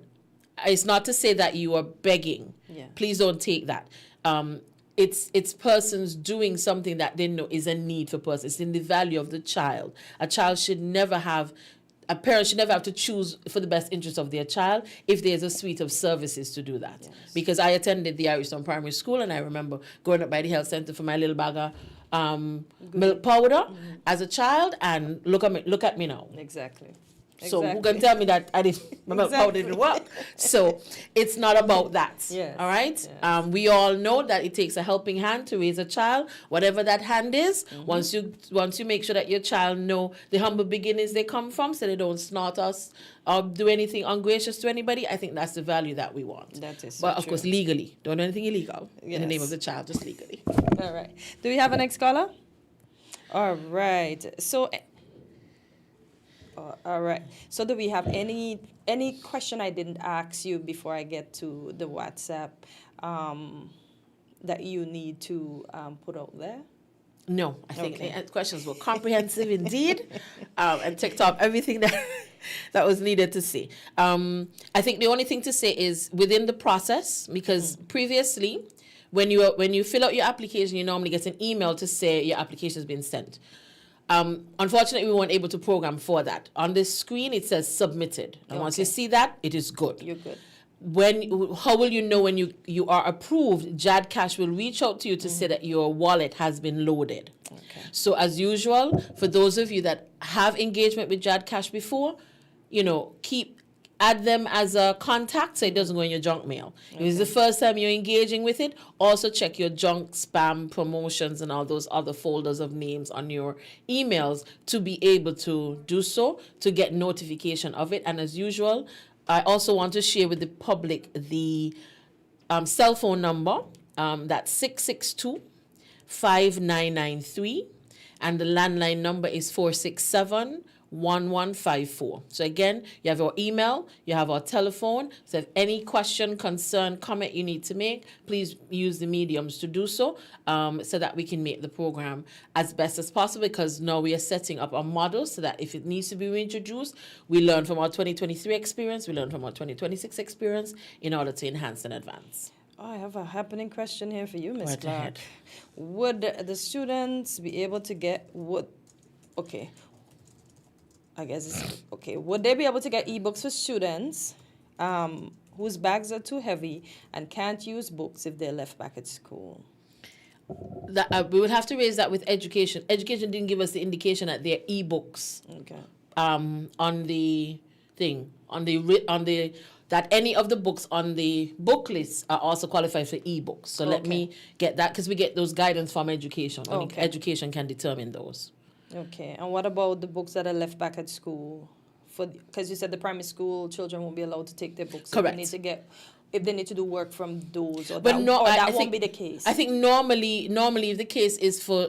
it's not to say that you are begging. Yeah. Please don't take that. It's persons doing something that they know is a need for persons. It's in the value of the child. A parent should never have to choose for the best interest of their child if there's a suite of services to do that. Yes. Because I attended the Irish Town Primary School, and I remember going up by the health center for my little bag of milk powder as a child, and look at me now. Exactly. So who can tell me that my milk powder didn't work? So it's not about that. Yes. All right. Yes. We all know that it takes a helping hand to raise a child, whatever that hand is. Once you make sure that your child know the humble beginnings they come from, so they don't snort us or do anything ungracious to anybody, I think that's the value that we want. That is so but of true. course, legally, don't do anything illegal in the name Yes. of the child, just legally. All right. Do we have a next caller? All right. So. All right. So do we have any question I didn't ask you before I get to the WhatsApp that you need to put out there? No, I think Okay. the questions were comprehensive indeed, and ticked off everything that was needed to say. I think the only thing to say is within the process, because previously, when you fill out your application, you normally get an email to say your application has been sent. Unfortunately, we weren't able to program for that. On the screen, it says submitted. And once you see that, it is good. You're good. How will you know when you are approved? JAD Cash will reach out to you to say that your wallet has been loaded. Okay. So as usual, for those of you that have engagement with JAD Cash before, add them as a contact so it doesn't go in your junk mail. If it's the first time you're engaging with it, also check your junk, spam, promotions, and all those other folders of names on your emails to be able to do so, to get notification of it. And as usual, I also want to share with the public the cell phone number. That's 662-5993. And the landline number is 467-1154. So again, you have our email, you have our telephone. So if any question, concern, comment you need to make, please use the mediums to do so, so that we can make the program as best as possible, because now we are setting up a model so that if it needs to be reintroduced, we learn from our 2023 experience, we learn from our 2026 experience in order to enhance and advance. Oh, I have a happening question here for you, Ms. Right Clark. ahead. Would the students be able to get okay. I guess it's okay. Would they be able to get ebooks for students whose bags are too heavy and can't use books if they're left back at school? That we would have to raise that with education. Education didn't give us the indication that they're ebooks. Okay. On the thing, that any of the books on the book list are also qualified for ebooks. So let me get that, because we get those guidance from education. Only education can determine those. Okay. And what about the books that are left back at school? Because you said the primary school children won't be allowed to take their books. So Correct. they need to get if they need to do work from those, or But that, no, or I that think, won't be the case. I think normally, if the case is for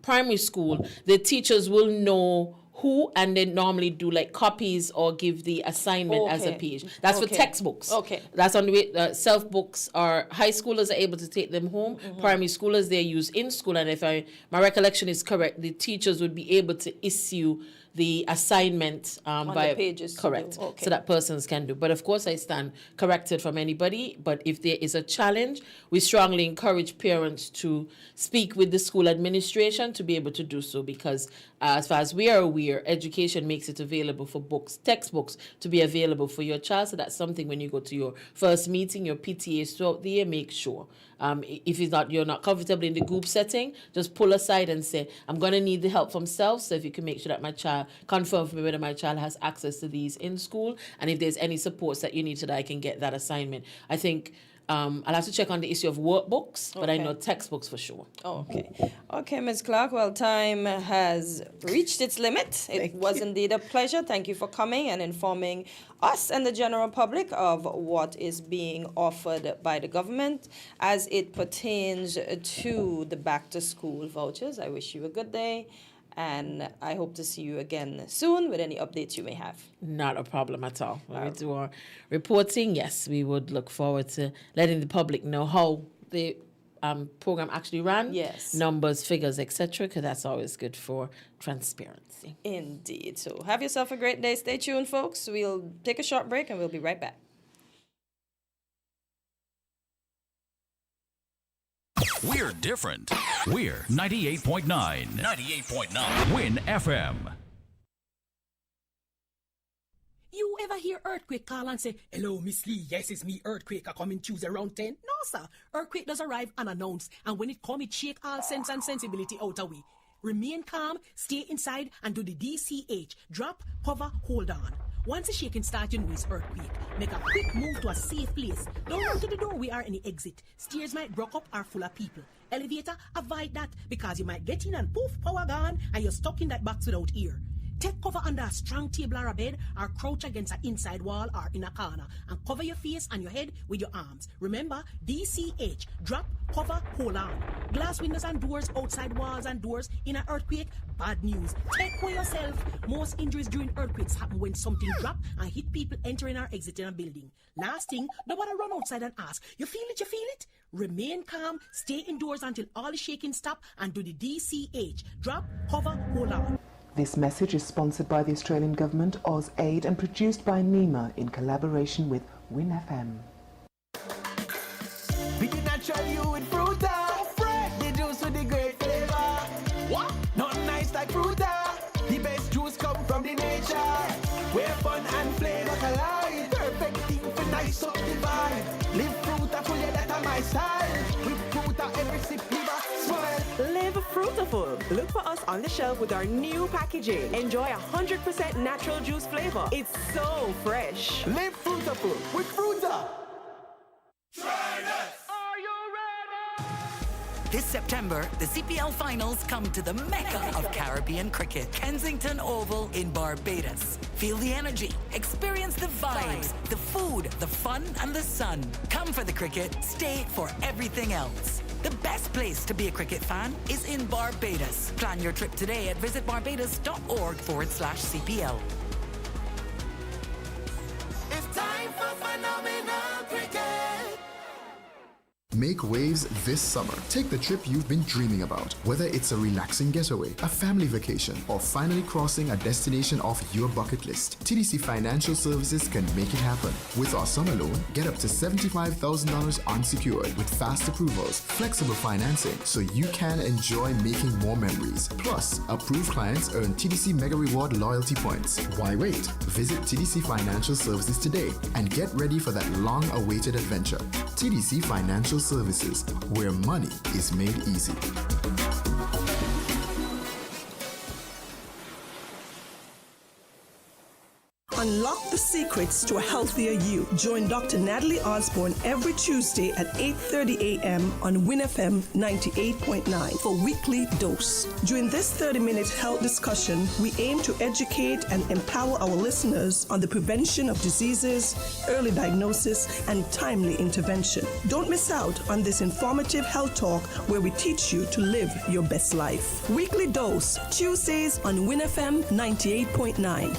primary school, the teachers will know who, and then normally do like copies or give the assignment as a Okay. page. That's for Okay. textbooks. Okay. That's on the way. Self books are high schoolers are able to take them home. Primary schoolers they use in school, and if my recollection is correct, the teachers would be able to issue the assignment by the pages to correct, do. Okay. so that persons can do. But of course, I stand corrected from anybody. But if there is a challenge, we strongly encourage parents to speak with the school administration to be able to do so, because as far as we are aware, education makes it available for books, textbooks to be available for your child. So that's something when you go to your first meeting, your PTAs throughout the year, make sure. If you're not comfortable in the group setting, just pull aside and say, I'm going to need the help from self. So if you can make sure that my child, confirm for me whether my child has access to these in school, and if there's any supports that you need so that I can get that assignment. I think I'll have to check on the issue of workbooks, but I Okay. know textbooks for sure. Oh, okay. Okay, Ms. Clark. Well, time has reached its limit. It was indeed a pleasure. Thank you for coming and informing us and the general public of what is being offered by the government as it pertains to the back-to-school vouchers. I wish you a good day, and I hope to see you again soon with any updates you may have. Not a problem at all. When we do our reporting, yes, we would look forward to letting the public know how the program actually ran. Yes. Numbers, figures, etc., because that's always good for transparency. Indeed. So have yourself a great day. Stay tuned, folks. We'll take a short break and we'll be right back. We're different. We're 98.9. 98.9. Win FM. You ever hear Earthquake call and say, hello, Miss Lee, yes, it's me, Earthquake, I come in Tuesday around 10? No, sir. Earthquake does arrive unannounced, and when it come, it shake all sense and sensibility out of we. Remain calm, stay inside, and do the DCH. Drop, cover, hold on. Once the shaking starts, you know it's earthquake. Make a quick move to a safe place. Don't run to the doorway or any exit. Stairs might block up or full of people. Elevator, avoid that, because you might get in and poof, power gone, and you're stuck in that box without ear. Take cover under a strong table or a bed, or crouch against an inside wall or in a corner, and cover your face and your head with your arms. Remember, DCH, drop, cover, hold on. Glass windows and doors, outside walls and doors in an earthquake, bad news. Take care yourself. Most injuries during earthquakes happen when something drop and hit people entering or exiting a building. Last thing, nobody run outside and ask, you feel it, you feel it? Remain calm, stay indoors until all the shaking stop, and do the DCH, drop, cover, hold on. This message is sponsored by the Australian Government, AusAid, and produced by NEMA in collaboration with WinFM. Be the natural you with Fruta. Fresh. The juice with the great flavor. What? Not nice like Fruta. The best juice come from the nature. Where fun and flavor collide. Perfect thing for nice up the vibe. Live Fruta full, yeah, that's my style. With Fruta, every sip leave a smile. Live fruitful. Look for us on the shelf with our new packaging. Enjoy 100% natural juice flavor. It's so fresh. Live Fruitaful with Fruta. This September, the CPL finals come to the Mecca of Caribbean cricket, Kensington Oval in Barbados. Feel the energy, experience the vibes, the food, the fun, and the sun. Come for the cricket, stay for everything else. The best place to be a cricket fan is in Barbados. Plan your trip today at visitbarbados.org/CPL. It's time for phenomenal cricket. Make waves this summer. Take the trip you've been dreaming about. Whether it's a relaxing getaway, a family vacation, or finally crossing a destination off your bucket list, TDC Financial Services can make it happen. With our summer loan, get up to $75,000 unsecured with fast approvals, flexible financing, so you can enjoy making more memories. Plus, approved clients earn TDC Mega Reward loyalty points. Why wait? Visit TDC Financial Services today and get ready for that long-awaited adventure. TDC Financial Services, where money is made easy. Unlock the secrets to a healthier you. Join Dr. Natalie Osborne every Tuesday at 8:30 a.m. on WinFM 98.9 for Weekly Dose. During this 30-minute health discussion, we aim to educate and empower our listeners on the prevention of diseases, early diagnosis, and timely intervention. Don't miss out on this informative health talk where we teach you to live your best life. Weekly Dose, Tuesdays on WinFM 98.9.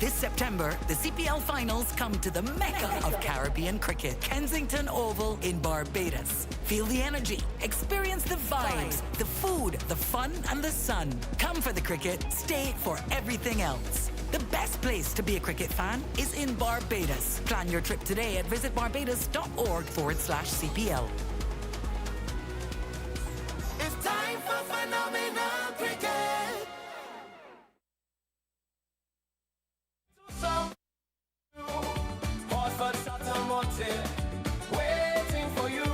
This September, the CPL finals come to the Mecca of Caribbean cricket, Kensington Oval in Barbados. Feel the energy, experience the vibes, the food, the fun, and the sun. Come for the cricket, stay for everything else. The best place to be a cricket fan is in Barbados. Plan your trip today at visitbarbados.org/CPL. It's time for phenomenal cricket. Waiting for you.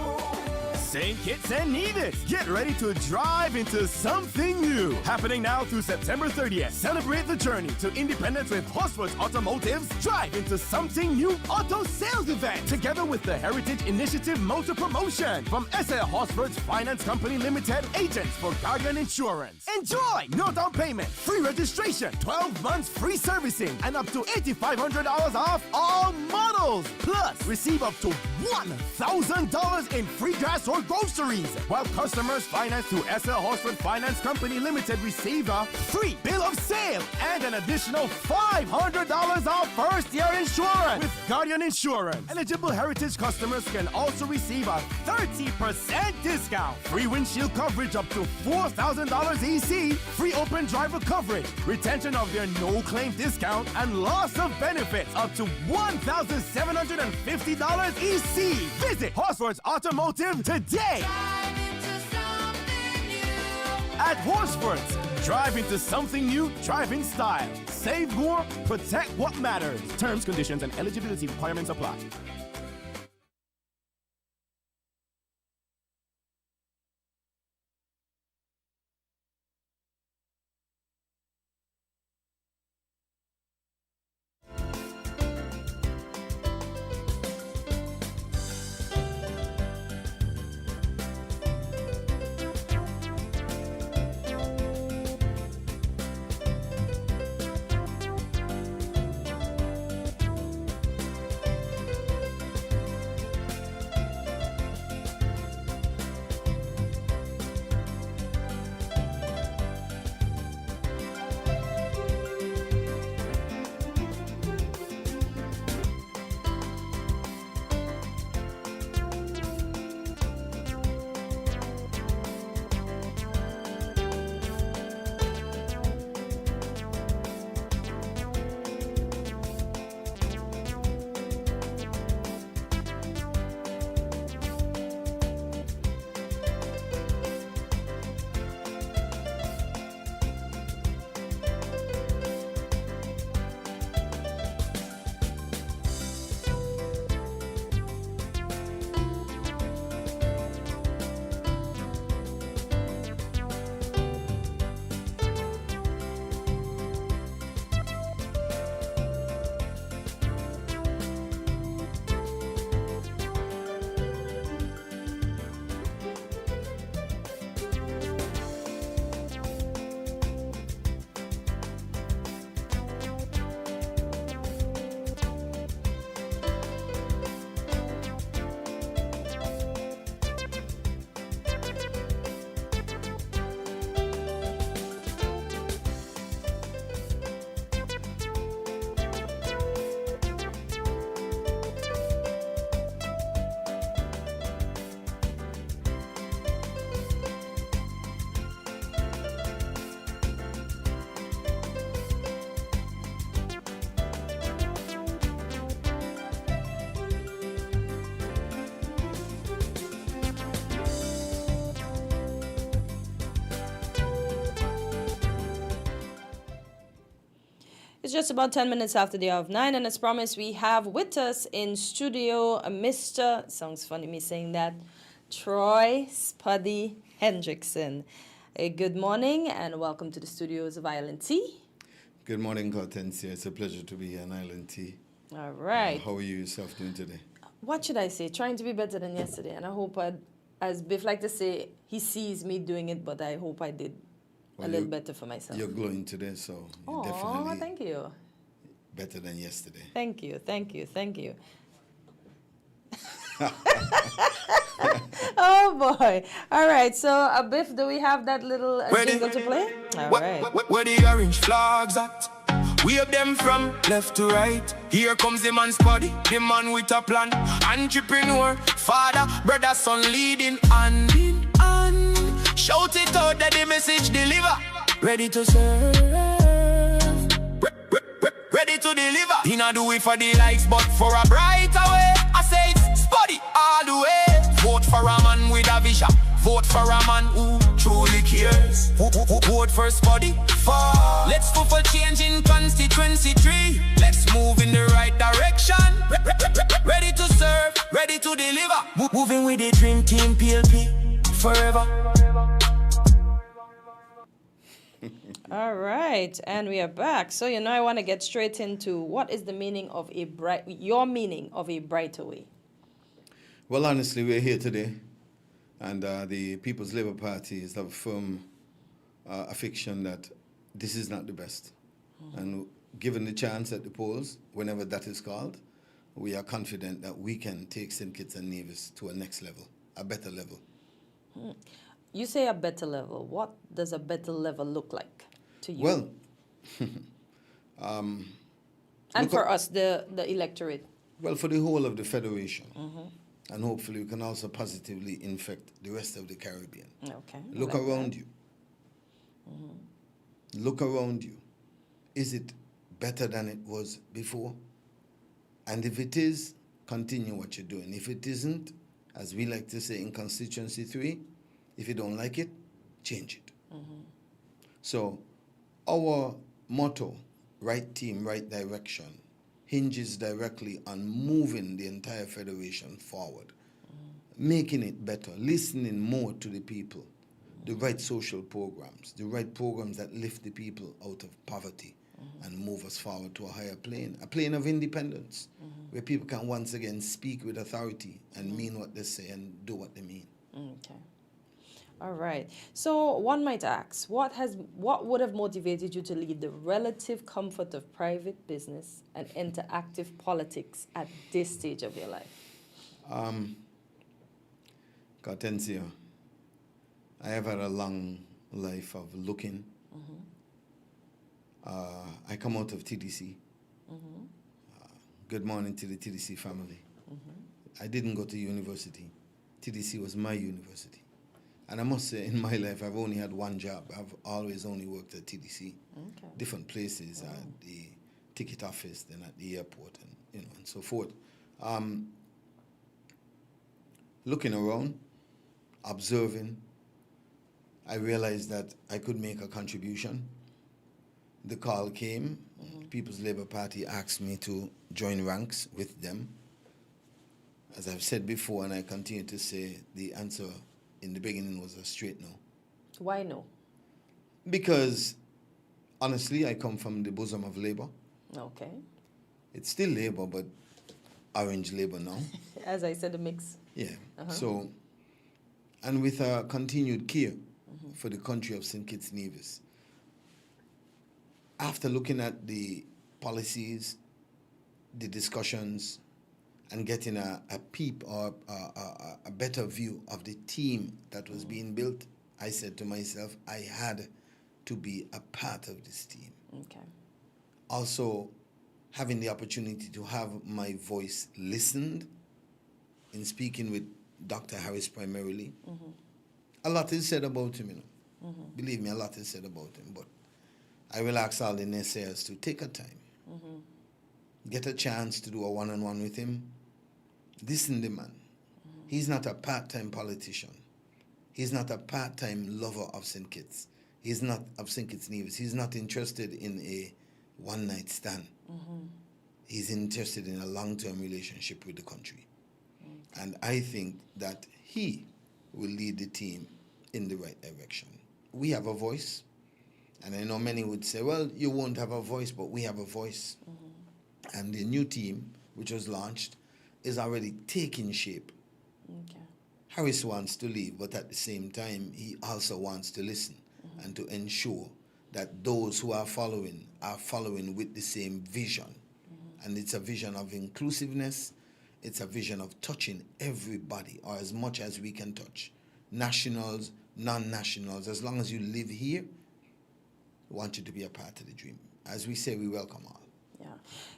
St. Kitts and Nevis, get ready to drive into something new. Happening now through September 30th. Celebrate the journey to independence with Horsford's Automotive's Drive into Something New auto sales event, together with the Heritage Initiative Motor Promotion from SL Horsford's Finance Company Limited, agents for Guardian Insurance. Enjoy no down payment, free registration, 12 months free servicing, and up to $8,500 off all models. Plus, receive up to $1,000 in free gas or groceries, while customers financed through SL Horsford Finance Company Limited receive a free bill of sale and an additional $500 off first-year insurance with Guardian Insurance. Eligible Heritage customers can also receive a 30% discount, free windshield coverage up to $4,000 EC, free open driver coverage, retention of their no-claim discount, and loss of benefits up to $1,750 EC. Visit Horsford's Automotive today. At Horsford's, drive into something new, drive in style. Save more, protect what matters. Terms, conditions, and eligibility requirements apply. It's just about 10 minutes after the hour of 9, and as promised, we have with us in studio Mr. Sounds funny me saying that, Troy Spuddy Hendrickson. A good morning and welcome to the studios of Island Tea. Good morning, Hortensia. It's a pleasure to be here on Island Tea. All right. How are you yourself doing today? What should I say? Trying to be better than yesterday. And I hope, as Biff like to say, he sees me doing it, but I hope I did a little better for myself. You're glowing today, so you're Oh, thank you. better than yesterday. Thank you. Oh, boy. All right. So, Biff, do we have that little jingle to play? All right. Where the orange flags at? Wave them from left to right. Here comes the man's body, the man with a plan. Entrepreneur, father, brother, son leading hand in hand. Shout it out that the message deliver. Ready to serve, ready to deliver. He not do it for the likes, but for a brighter way. I say it's spotty all the way. Vote for a man with a vision. Vote for a man who truly cares. Vote for Spuddy. Let's go for change in constituency 3. Let's move in the right direction. Ready to serve, ready to deliver. Moving with the dream team PLP forever. All right, and we are back. So, I want to get straight into what is the meaning of your meaning of a brighter way. Well, honestly, we're here today, and the People's Labour Party is of a firm affection that this is not the best. And given the chance at the polls, whenever that is called, we are confident that we can take St. Kitts and Nevis to a next level, a better level. You say a better level. What does a better level look like to you? Well, and for us, the electorate. Well, for the whole of the Federation. And hopefully we can also positively infect the rest of the Caribbean. Okay. Look around you. Look around you. Is it better than it was before? And if it is, continue what you're doing. If it isn't, as we like to say in Constituency 3, if you don't like it, change it. So our motto, right team, right direction, hinges directly on moving the entire Federation forward, making it better, listening more to the people, the right social programs, the right programs that lift the people out of poverty and move us forward to a higher plane, a plane of independence, where people can once again speak with authority and mean what they say and do what they mean. Okay. All right. So one might ask, what would have motivated you to leave the relative comfort of private business and enter active politics at this stage of your life? Hortensia, I have had a long life of looking. I come out of TDC. Good morning to the TDC family. I didn't go to university. TDC was my university. And I must say, in my life, I've only had one job. I've always only worked at TDC. Different places, at the ticket office, then at the airport, and and so forth. Looking around, observing, I realized that I could make a contribution. The call came. People's Labour Party asked me to join ranks with them. As I've said before, and I continue to say, the answer in the beginning was a straight no. Why no? Because, honestly, I come from the bosom of Labour. Okay. It's still Labour, but orange Labour now. As I said, a mix. Yeah. So, and with a continued care for the country of St. Kitts Nevis, after looking at the policies, the discussions, and getting a peep or a better view of the team that was being built, I said to myself, I had to be a part of this team. Okay. Also, having the opportunity to have my voice listened in speaking with Dr. Harris primarily. A lot is said about him, Believe me, a lot is said about him, but I will ask all the naysayers to take a time, get a chance to do a one-on-one with him. Listen to the man. He's not a part-time politician. He's not a part-time lover of St. Kitts. He's not of St. Kitts Nevis. He's not interested in a one-night stand. He's interested in a long-term relationship with the country. And I think that he will lead the team in the right direction. we have a voice. And I know many would say, well, you won't have a voice, but we have a voice. And the new team, which was launched, is already taking shape. Okay. Harris wants to leave, but at the same time, he also wants to listen and to ensure that those who are following with the same vision. And it's a vision of inclusiveness. It's a vision of touching everybody, or as much as we can touch. Nationals, non-nationals, as long as you live here, we want you to be a part of the dream. As we say, we welcome all. Yeah.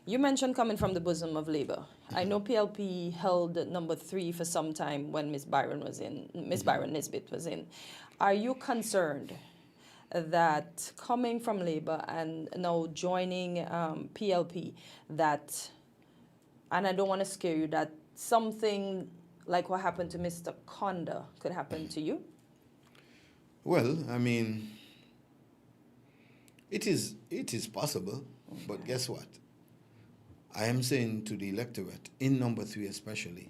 You mentioned coming from the bosom of Labour. I know PLP held number 3 for some time when Miss Byron Nisbet was in. Are you concerned that coming from Labour and now joining PLP, that, and I don't want to scare you, that something like what happened to Mr. Conda could happen to you? Well, I mean, it is possible, but guess what? I am saying to the electorate, in number 3 especially,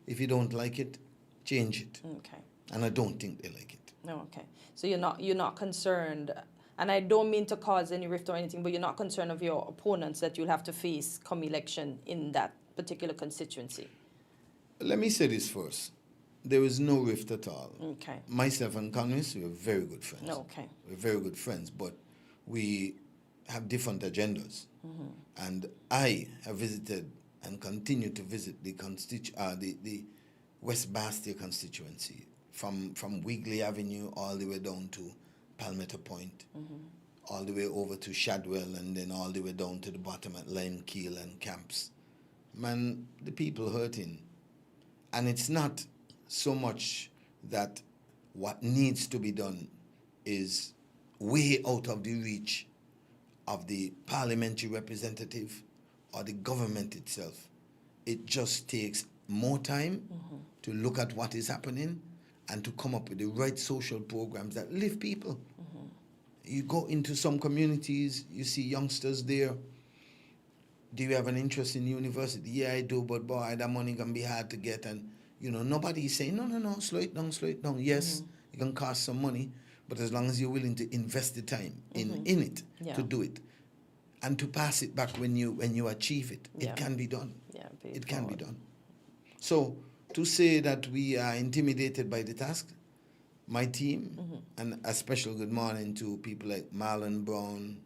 if you don't like it, change it. Okay. And I don't think they like it. No, okay. So you're not concerned, and I don't mean to cause any rift or anything, but you're not concerned of your opponents that you'll have to face come election in that particular constituency? Let me say this first. There is no rift at all. Okay. Myself and Congress, we are very good friends. Okay. We're very good friends, but we have different agendas. And I have visited and continue to visit the West Bastia constituency, from Wigley Avenue all the way down to Palmetto Point, all the way over to Shadwell, and then all the way down to the bottom at Lime Keel and Camps. Man, the people hurting. And it's not so much that what needs to be done is way out of the reach of the parliamentary representative or the government itself. It just takes more time to look at what is happening and to come up with the right social programs that lift people. You go into some communities, you see youngsters there. Do you have an interest in university? Yeah, I do, but boy, that money can be hard to get. And, you know, nobody is saying, no, slow it down. Yes, it can cost some money, but as long as you're willing to invest the time in it to do it and to pass it back when you achieve it, it can be done. Yeah, it can be done. So to say that we are intimidated by the task, my team, and a special good morning to people like Marlon Brown,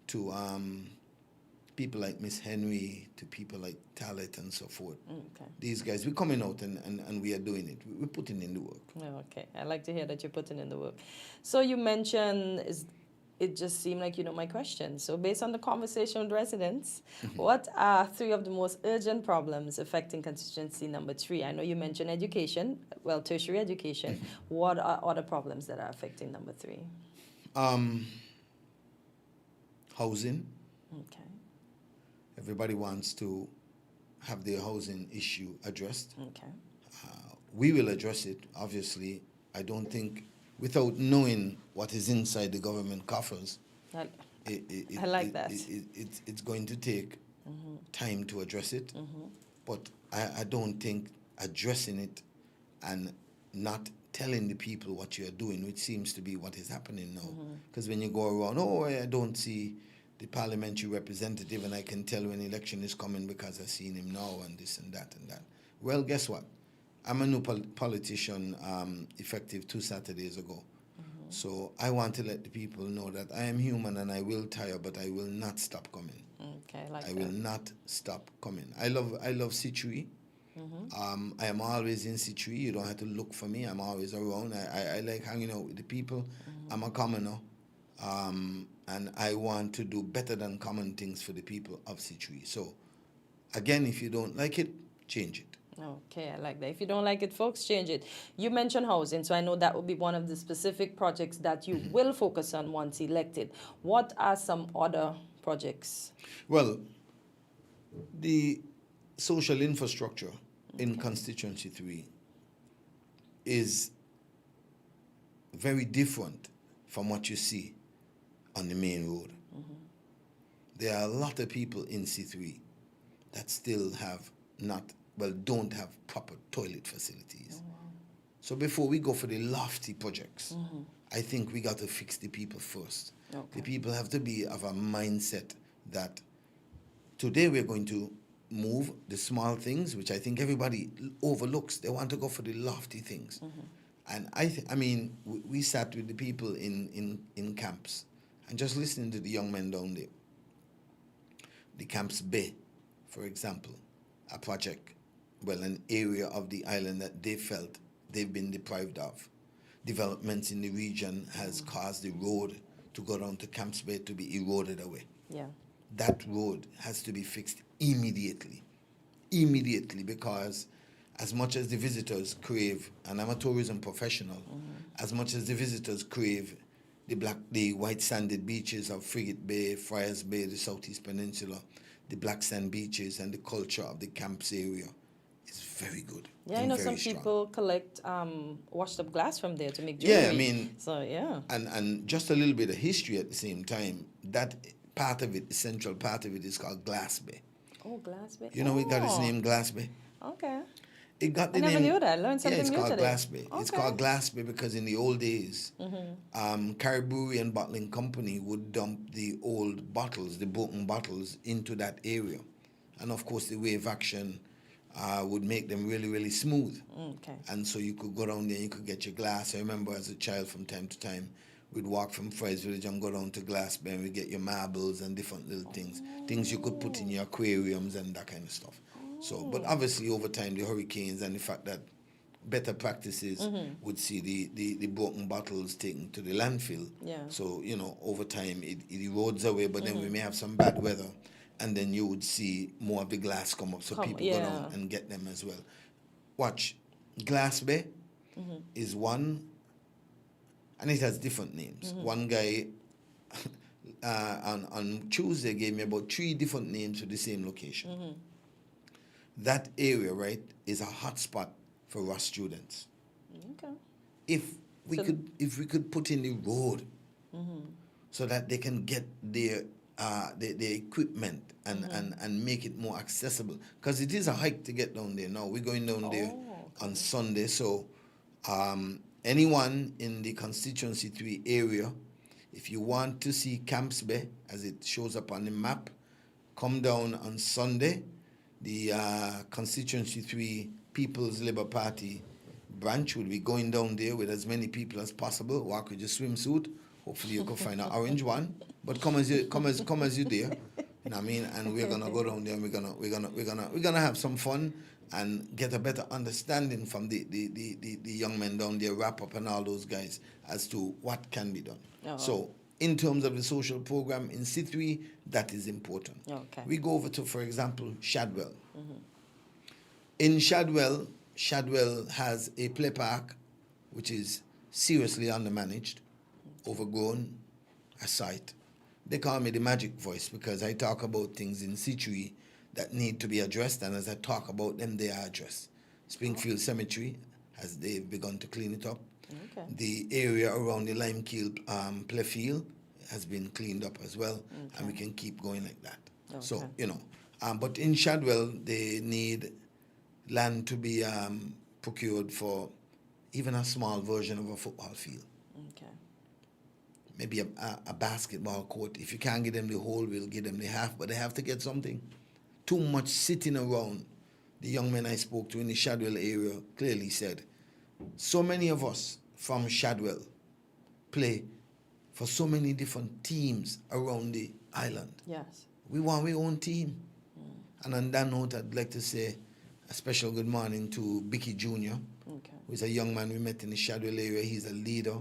to people like Miss Henry, to people like Talit and so forth. Okay. These guys, we're coming out and we are doing it. We're putting in the work. Oh, okay. I like to hear that you're putting in the work. So you mentioned, it just seemed like you know my question. So based on the conversation with residents, what are 3 of the most urgent problems affecting constituency number 3? I know you mentioned education, well, tertiary education. What are other problems that are affecting number 3? Housing. Okay. Everybody wants to have their housing issue addressed. Okay. We will address it, obviously. I don't think, without knowing what is inside the government coffers, I like that. It's going to take time to address it. But I don't think addressing it and not telling the people what you're doing, which seems to be what is happening now. Because when you go around, I don't see the parliamentary representative and I can tell when election is coming because I've seen him now and this and that and that. Well, guess what? I'm a new politician effective 2 Saturdays ago. So I want to let the people know that I am human and I will tire, but I will not stop coming. Okay, I will not stop coming. I love Situi. I am always in Situi. You don't have to look for me. I'm always around. I like hanging out with the people. I'm a commoner. And I want to do better than common things for the people of Situi. So, again, if you don't like it, change it. Okay, I like that. If you don't like it, folks, change it. You mentioned housing, so I know that will be one of the specific projects that you will focus on once elected. What are some other projects? Well, the social infrastructure in Constituency 3 is very different from what you see on the main road. There are a lot of people in C3 that still have don't have proper toilet facilities. So before we go for the lofty projects, I think we got to fix the people first. Okay. The people have to be of a mindset that today we're going to move the small things, which I think everybody overlooks. They want to go for the lofty things. And I mean, we sat with the people in camps and just listening to the young men down there. The Camps Bay, for example, a project, well, an area of the island that they felt they've been deprived of. Developments in the region has caused the road to go down to Camps Bay to be eroded away. Yeah. That road has to be fixed immediately, because as much as the visitors crave, and I'm a tourism professional, as much as the visitors crave the white sanded beaches of Frigate Bay, Friars Bay, the Southeast Peninsula, the black sand beaches, and the culture of the camps area is very good. Yeah, I know some people collect washed up glass from there to make jewelry. jewelry. Yeah, I mean, so yeah. And just a little bit of history at the same time. That part of it, the central part of it, is called Glass Bay. Oh, Glass Bay. You know, it got its name Glass Bay. Okay. It got the I name. never knew that. I learned something new today. Yeah, it's called Glass Bay. Okay. It's called Glass Bay because in the old days, Caribbean Bottling Company would dump the old bottles, the broken bottles, into that area. And of course, the wave action would make them really, really smooth. Okay. And so you could go down there and you could get your glass. I remember as a child from time to time, we'd walk from Fry's Village and go down to Glass Bay and we'd get your marbles and different little things. Things you could put in your aquariums and that kind of stuff. So, but obviously over time, the hurricanes and the fact that better practices would see the broken bottles taken to the landfill. Yeah. So, you know, over time it erodes away, but then we may have some bad weather and then you would see more of the glass come up so people go down and get them as well. Watch, Glass Bay is one, and it has different names. One guy on Tuesday gave me about 3 different names for the same location. That area, right, is a hot spot for Ross students. Okay. If we could put in the road so that they can get their equipment and make it more accessible, because it is a hike to get down there. Now we're going down there on Sunday, so anyone in the constituency 3 area, if you want to see Camps Bay as it shows up on the map, come down on Sunday. The constituency 3 People's Labour Party branch will be going down there with as many people as possible. Walk with your swimsuit. Hopefully you can find an orange one. But come as you there. You know what I mean? And we're gonna go down there and we're gonna have some fun and get a better understanding from the young men down there, wrap up and all those guys as to what can be done. So in terms of the social program in C3, that is important. Okay. We go over to, for example, Shadwell. In Shadwell has a play park which is seriously undermanaged, overgrown, a site. They call me the magic voice because I talk about things in C3 that need to be addressed, and as I talk about them, they are addressed. Springfield Cemetery, as they've begun to clean it up. Okay. The area around the Limekeel playfield has been cleaned up as well, and we can keep going like that. Okay. So, you know, but in Shadwell, they need land to be procured for even a small version of a football field. Okay. Maybe a basketball court. If you can't get them the whole, we'll give them the half, but they have to get something. Too much sitting around. The young men I spoke to in the Shadwell area clearly said, so many of us from Shadwell play for so many different teams around the island. Yes. We want our own team. And on that note, I'd like to say a special good morning to Bicky Jr., who's a young man we met in the Shadwell area. He's a leader.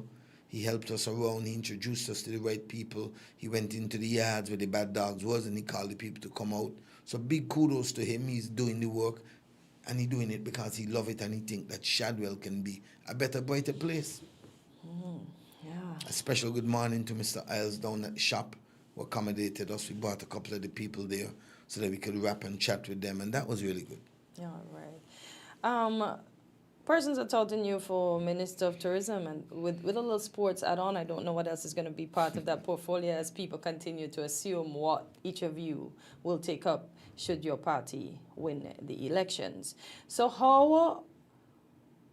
He helped us around. He introduced us to the right people. He went into the yards where the bad dogs was, and he called the people to come out. So big kudos to him. He's doing the work, and he's doing it because he loves it, and he thinks that Shadwell can be a better, brighter place. Yeah. A special good morning to Mr. Isles down at the shop who accommodated us. We brought a couple of the people there so that we could rap and chat with them, and that was really good. Yeah, right. Persons are touting you for Minister of Tourism, and with a little sports add-on, I don't know what else is going to be part of that portfolio as people continue to assume what each of you will take up should your party win the elections. So how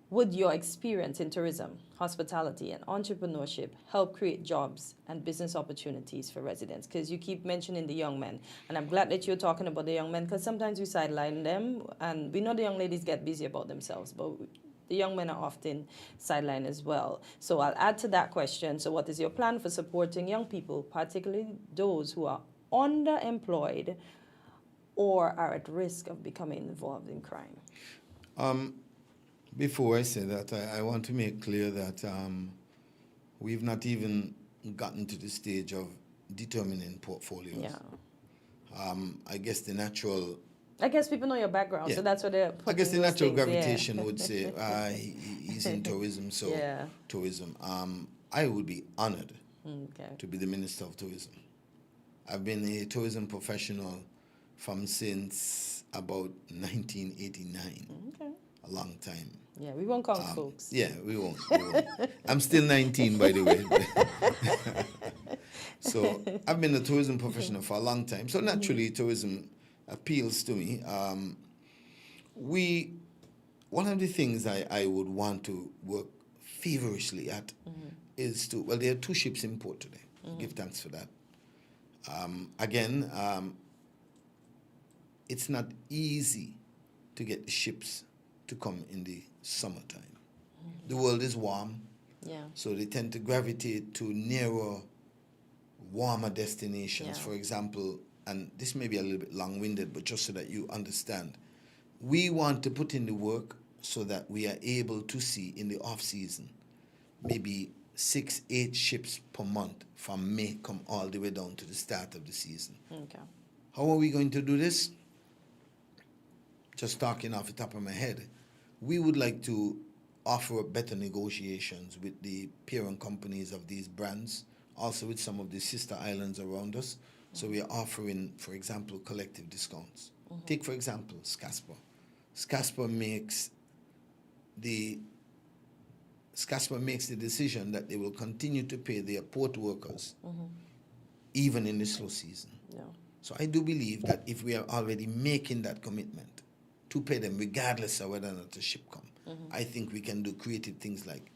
would your experience in tourism, hospitality, and entrepreneurship help create jobs and business opportunities for residents? Because you keep mentioning the young men, and I'm glad that you're talking about the young men, because sometimes we sideline them, and we know the young ladies get busy about themselves, but the young men are often sidelined as well. So I'll add to that question. So what is your plan for supporting young people, particularly those who are underemployed or are at risk of becoming involved in crime? Before I say that, I want to make clear that we've not even gotten to the stage of determining portfolios. Yeah. I guess the natural... I guess people know your background, so that's what they're putting. I guess the natural things, gravitation would say he's in tourism, so tourism. I would be honored to be the Minister of Tourism. I've been a tourism professional from since about 1989. Okay. A long time. Yeah, we won't count folks. Yeah, we won't. I'm still 19, by the way. So I've been a tourism professional for a long time. So naturally, tourism appeals to me. One of the things I would want to work feverishly at is to, well, there are 2 ships in port today. Give thanks for that. Again, it's not easy to get the ships to come in the summertime. The world is warm, so they tend to gravitate to nearer, warmer destinations. For example, and this may be a little bit long-winded, but just so that you understand, we want to put in the work so that we are able to see in the off-season maybe 6-8 ships per month from May come all the way down to the start of the season. Okay. How are we going to do this? Just talking off the top of my head, we would like to offer better negotiations with the parent companies of these brands, also with some of the sister islands around us. So we are offering, for example, collective discounts. Take, for example, Scasper. Scasper makes the decision that they will continue to pay their port workers even in the slow season. Yeah. So I do believe that if we are already making that commitment to pay them regardless of whether or not a ship come, I think we can do creative things like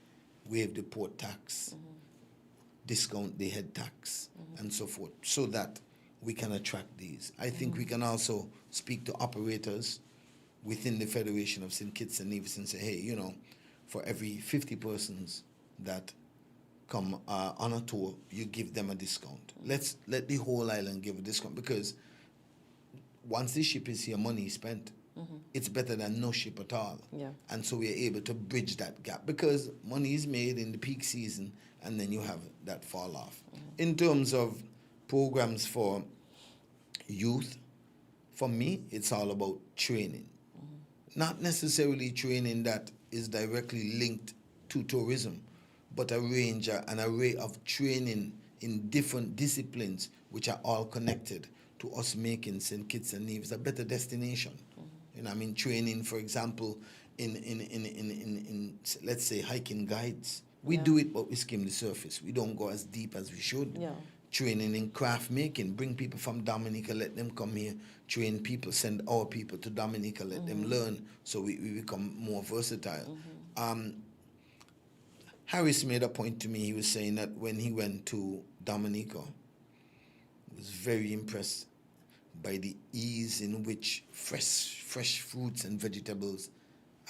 waive the port tax, discount the head tax, and so forth, so that we can attract these. I think we can also speak to operators within the Federation of St. Kitts and Nevis and say, hey, you know, for every 50 persons that come on a tour, you give them a discount. Let the whole island give a discount, because once the ship is here, money is spent. It's better than no ship at all. Yeah. And so we are able to bridge that gap, because money is made in the peak season and then you have that fall off. In terms of programs for youth, for me, it's all about training. Not necessarily training that is directly linked to tourism, but an array of training in different disciplines which are all connected to us making St. Kitts and Nevis a better destination. You know, I mean, training, for example, in let's say hiking guides. We do it, but we skim the surface. We don't go as deep as we should. Yeah. Training in craft making, bring people from Dominica, let them come here, train people, send our people to Dominica, let them learn, so we become more versatile. Harris made a point to me. He was saying that when he went to Dominica, he was very impressed by the ease in which fresh fruits and vegetables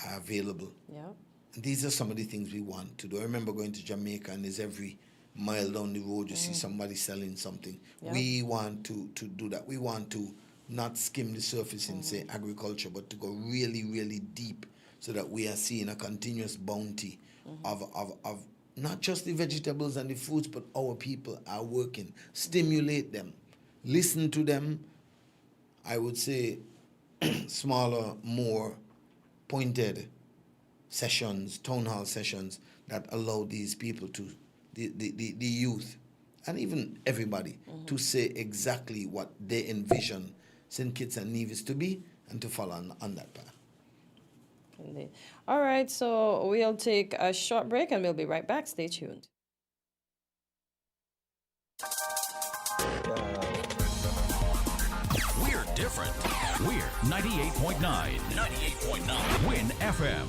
are available. Yeah. And these are some of the things we want to do. I remember going to Jamaica, and there's every mile down the road you see somebody selling something. Yeah. We want to do that. We want to not skim the surface and say agriculture, but to go really, really deep, so that we are seeing a continuous bounty of not just the vegetables and the fruits, but our people are working. Stimulate them. Listen to them. I would say smaller, more pointed sessions, town hall sessions that allow these people to, the youth, and even everybody, to say exactly what they envision St. Kitts and Nevis to be, and to follow on that path. Indeed. All right, so we'll take a short break and we'll be right back. Stay tuned. We're different. We're 98.9. 98.9. Win FM.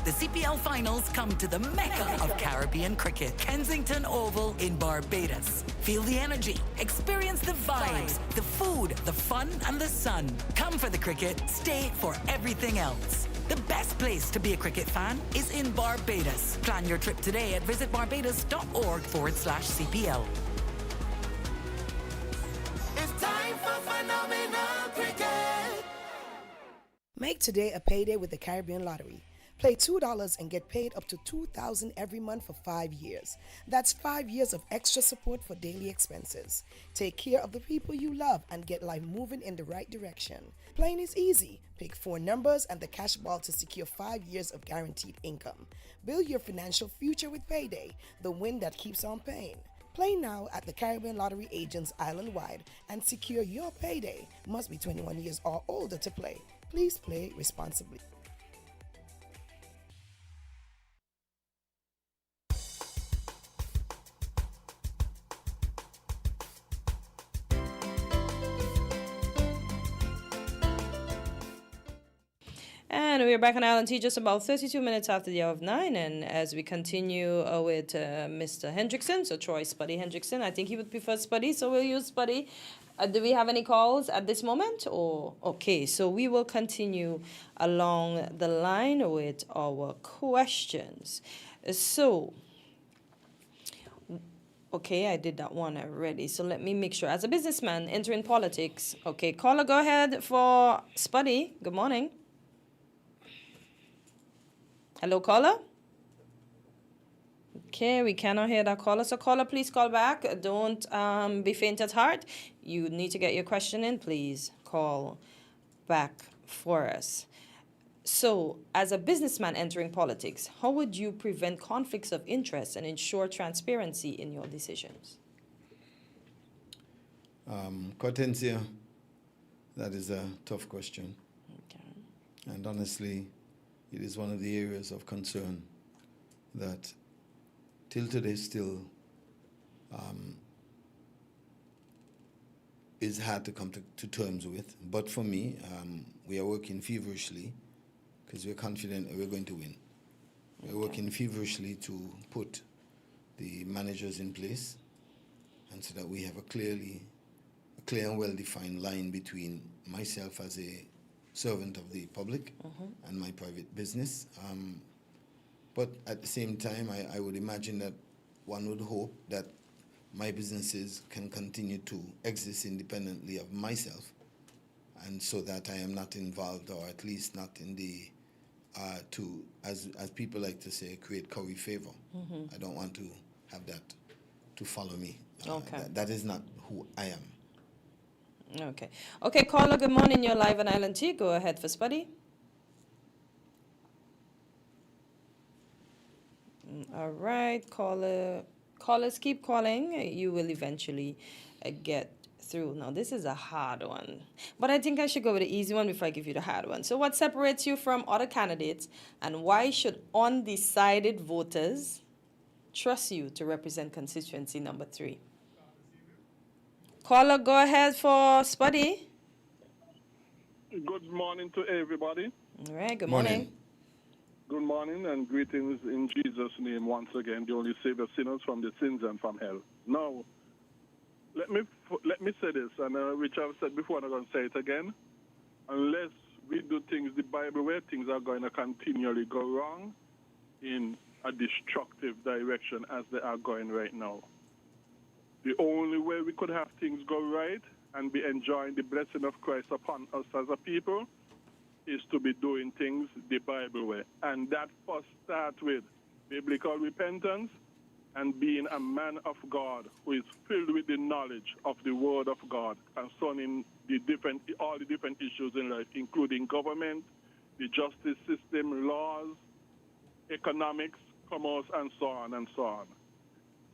The CPL finals come to the Mecca of Caribbean cricket, Kensington Oval in Barbados. Feel the energy, experience the vibes, the food, the fun, and the sun. Come for the cricket, stay for everything else. The best place to be a cricket fan is in Barbados. Plan your trip today at visitbarbados.org/CPL. It's time for phenomenal cricket. Make today a payday with the Caribbean Lottery. Play $2 and get paid up to $2,000 every month for 5 years. That's 5 years of extra support for daily expenses. Take care of the people you love and get life moving in the right direction. Playing is easy. Pick 4 numbers and the cash ball to secure 5 years of guaranteed income. Build your financial future with Payday, the win that keeps on paying. Play now at the Caribbean Lottery agents island-wide and secure your payday. Must be 21 years or older to play. Please play responsibly. And we're back on Island Tea just about 32 minutes after the hour of 9. And as we continue with Mr. Hendrickson, so Troy Spuddy Hendrickson, I think he would prefer Spuddy, so we'll use Spuddy. Do we have any calls at this moment? Or okay, so we will continue along the line with our questions. So, okay, I did that one already. So let me make sure. As a businessman entering politics, okay, caller, go ahead for Spuddy. Good morning. Hello, caller? Okay, we cannot hear that caller. So, caller, please call back. Don't be faint at heart. You need to get your question in. Please call back for us. So, as a businessman entering politics, how would you prevent conflicts of interest and ensure transparency in your decisions? Cortesia, that is a tough question. Okay. And honestly, it is one of the areas of concern that till today still is hard to come to terms with. But for me, we are working feverishly because we're confident that we're going to win. We're working feverishly to put the managers in place and so that we have a clear and well-defined line between myself as a servant of the public and my private business. But at the same time, I would imagine that one would hope that my businesses can continue to exist independently of myself, and so that I am not involved, or at least not in the, as people like to say, create curry favor. I don't want to have that to follow me. That is not who I am. Okay. Okay, caller, good morning. You're live on Island Tea. Go ahead for Spuddy. All right, callers keep calling. You will eventually get through. Now, this is a hard one, but I think I should go with the easy one before I give you the hard one. So what separates you from other candidates, and why should undecided voters trust you to represent constituency number 3? Caller, go ahead for Spuddy. Good morning to everybody. All right, good morning. Good morning and greetings in Jesus' name once again, the only Savior sinners from the sins and from hell. Now, let me say this, and which I've said before, and I'm going to say it again. Unless we do things the Bible way, things are going to continually go wrong in a destructive direction as they are going right now. The only way we could have things go right and be enjoying the blessing of Christ upon us as a people is to be doing things the Bible way. And that first starts with biblical repentance and being a man of God who is filled with the knowledge of the Word of God concerning all the different issues in life, including government, the justice system, laws, economics, commerce, and so on and so on.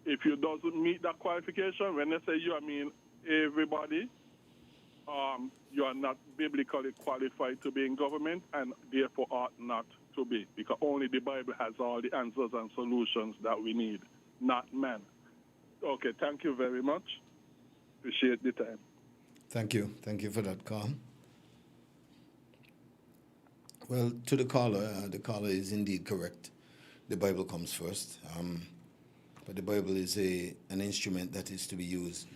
If you doesn't meet that qualification, when I say you, I mean everybody, you are not biblically qualified to be in government and therefore ought not to be, because only the Bible has all the answers and solutions that we need, not man. Okay, thank you very much. Appreciate the time. Thank you. Thank you for that call. Well, to the caller is indeed correct. The Bible comes first, but the Bible is an instrument that is to be used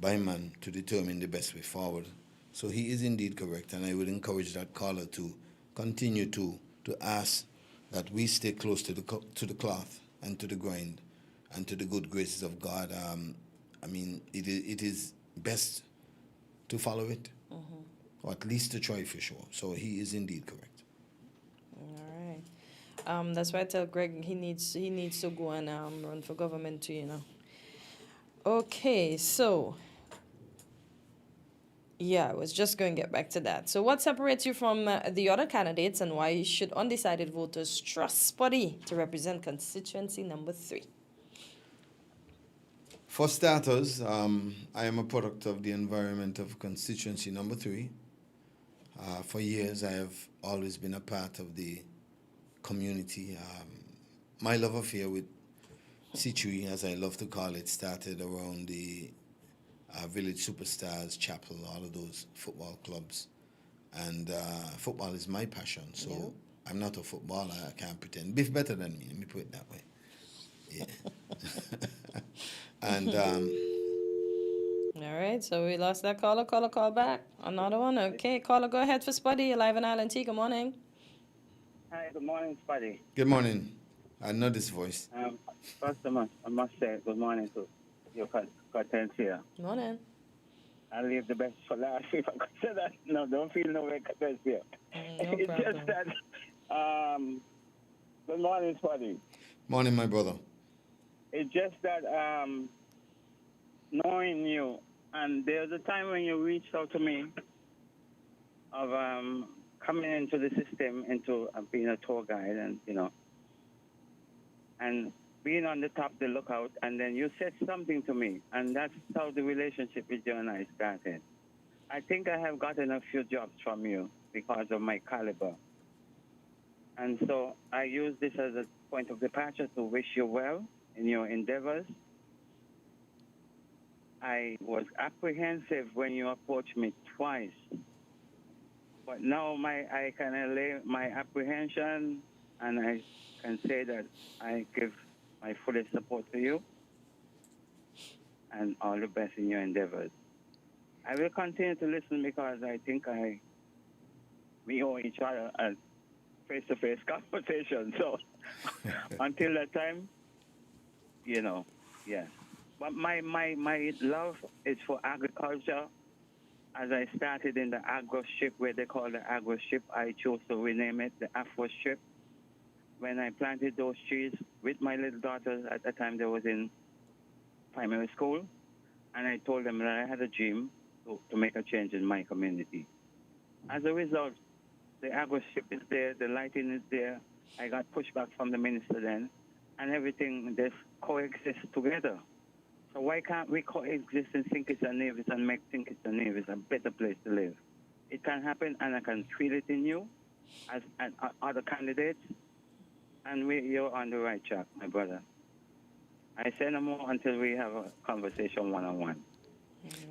by man to determine the best way forward. So he is indeed correct, and I would encourage that caller to continue to ask that we stay close to the cloth and to the grind and to the good graces of God. I mean, it is best to follow it, or at least to try for sure. So he is indeed correct. All right. That's why I tell Greg he needs to go and run for government too, you know. Okay, so yeah, I was just going to get back to that. So what separates you from the other candidates, and why should undecided voters trust Spuddy to represent constituency number 3? For starters, I am a product of the environment of constituency number 3. For years, I have always been a part of the community. My love affair with C3, as I love to call it, started around the Village Superstars, Chapel, all of those football clubs. And football is my passion, so I'm not a footballer, I can't pretend. Biff better than me, let me put it that way. Yeah. And all right, so we lost that caller. Caller, call back. Another one. Okay, caller, go ahead for Spuddy. You're live on Island T. Good morning. Hi, good morning, Spuddy. Good morning. I know this voice. First, I must say good morning to your contents here. Good morning. I'll leave the best for last if I could say that. No, don't feel no way contents here. No it's problem. just that, good morning, Spuddy. Morning, my brother. It's just that knowing you, and there's a time when you reached out to me of coming into the system, into being a tour guide, and and being on the top, the lookout, and then you said something to me, and that's how the relationship with you and I started. I think I have gotten a few jobs from you because of my caliber. And so I use this as a point of departure to wish you well in your endeavors. I was apprehensive when you approached me twice, but now I can allay my apprehension, and I can say that I give my fullest support to you, and all the best in your endeavors. I will continue to listen because I think we owe each other a face-to-face conversation. So until that time, yes. But my love is for agriculture. As I started in the agro strip, where they call the agro strip, I chose to rename it the Afro strip. When I planted those trees with my little daughters, at the time they was in primary school, and I told them that I had a dream to make a change in my community. As a result, the agro strip is there, the lighting is there. I got pushback from the minister then, and everything just coexists together. So why can't we coexist in St. Kitts and Nevis and make St. Kitts and Nevis a better place to live? It can happen, and I can feel it in you as other candidates, and you're on the right track, my brother. I say no more until we have a conversation one-on-one.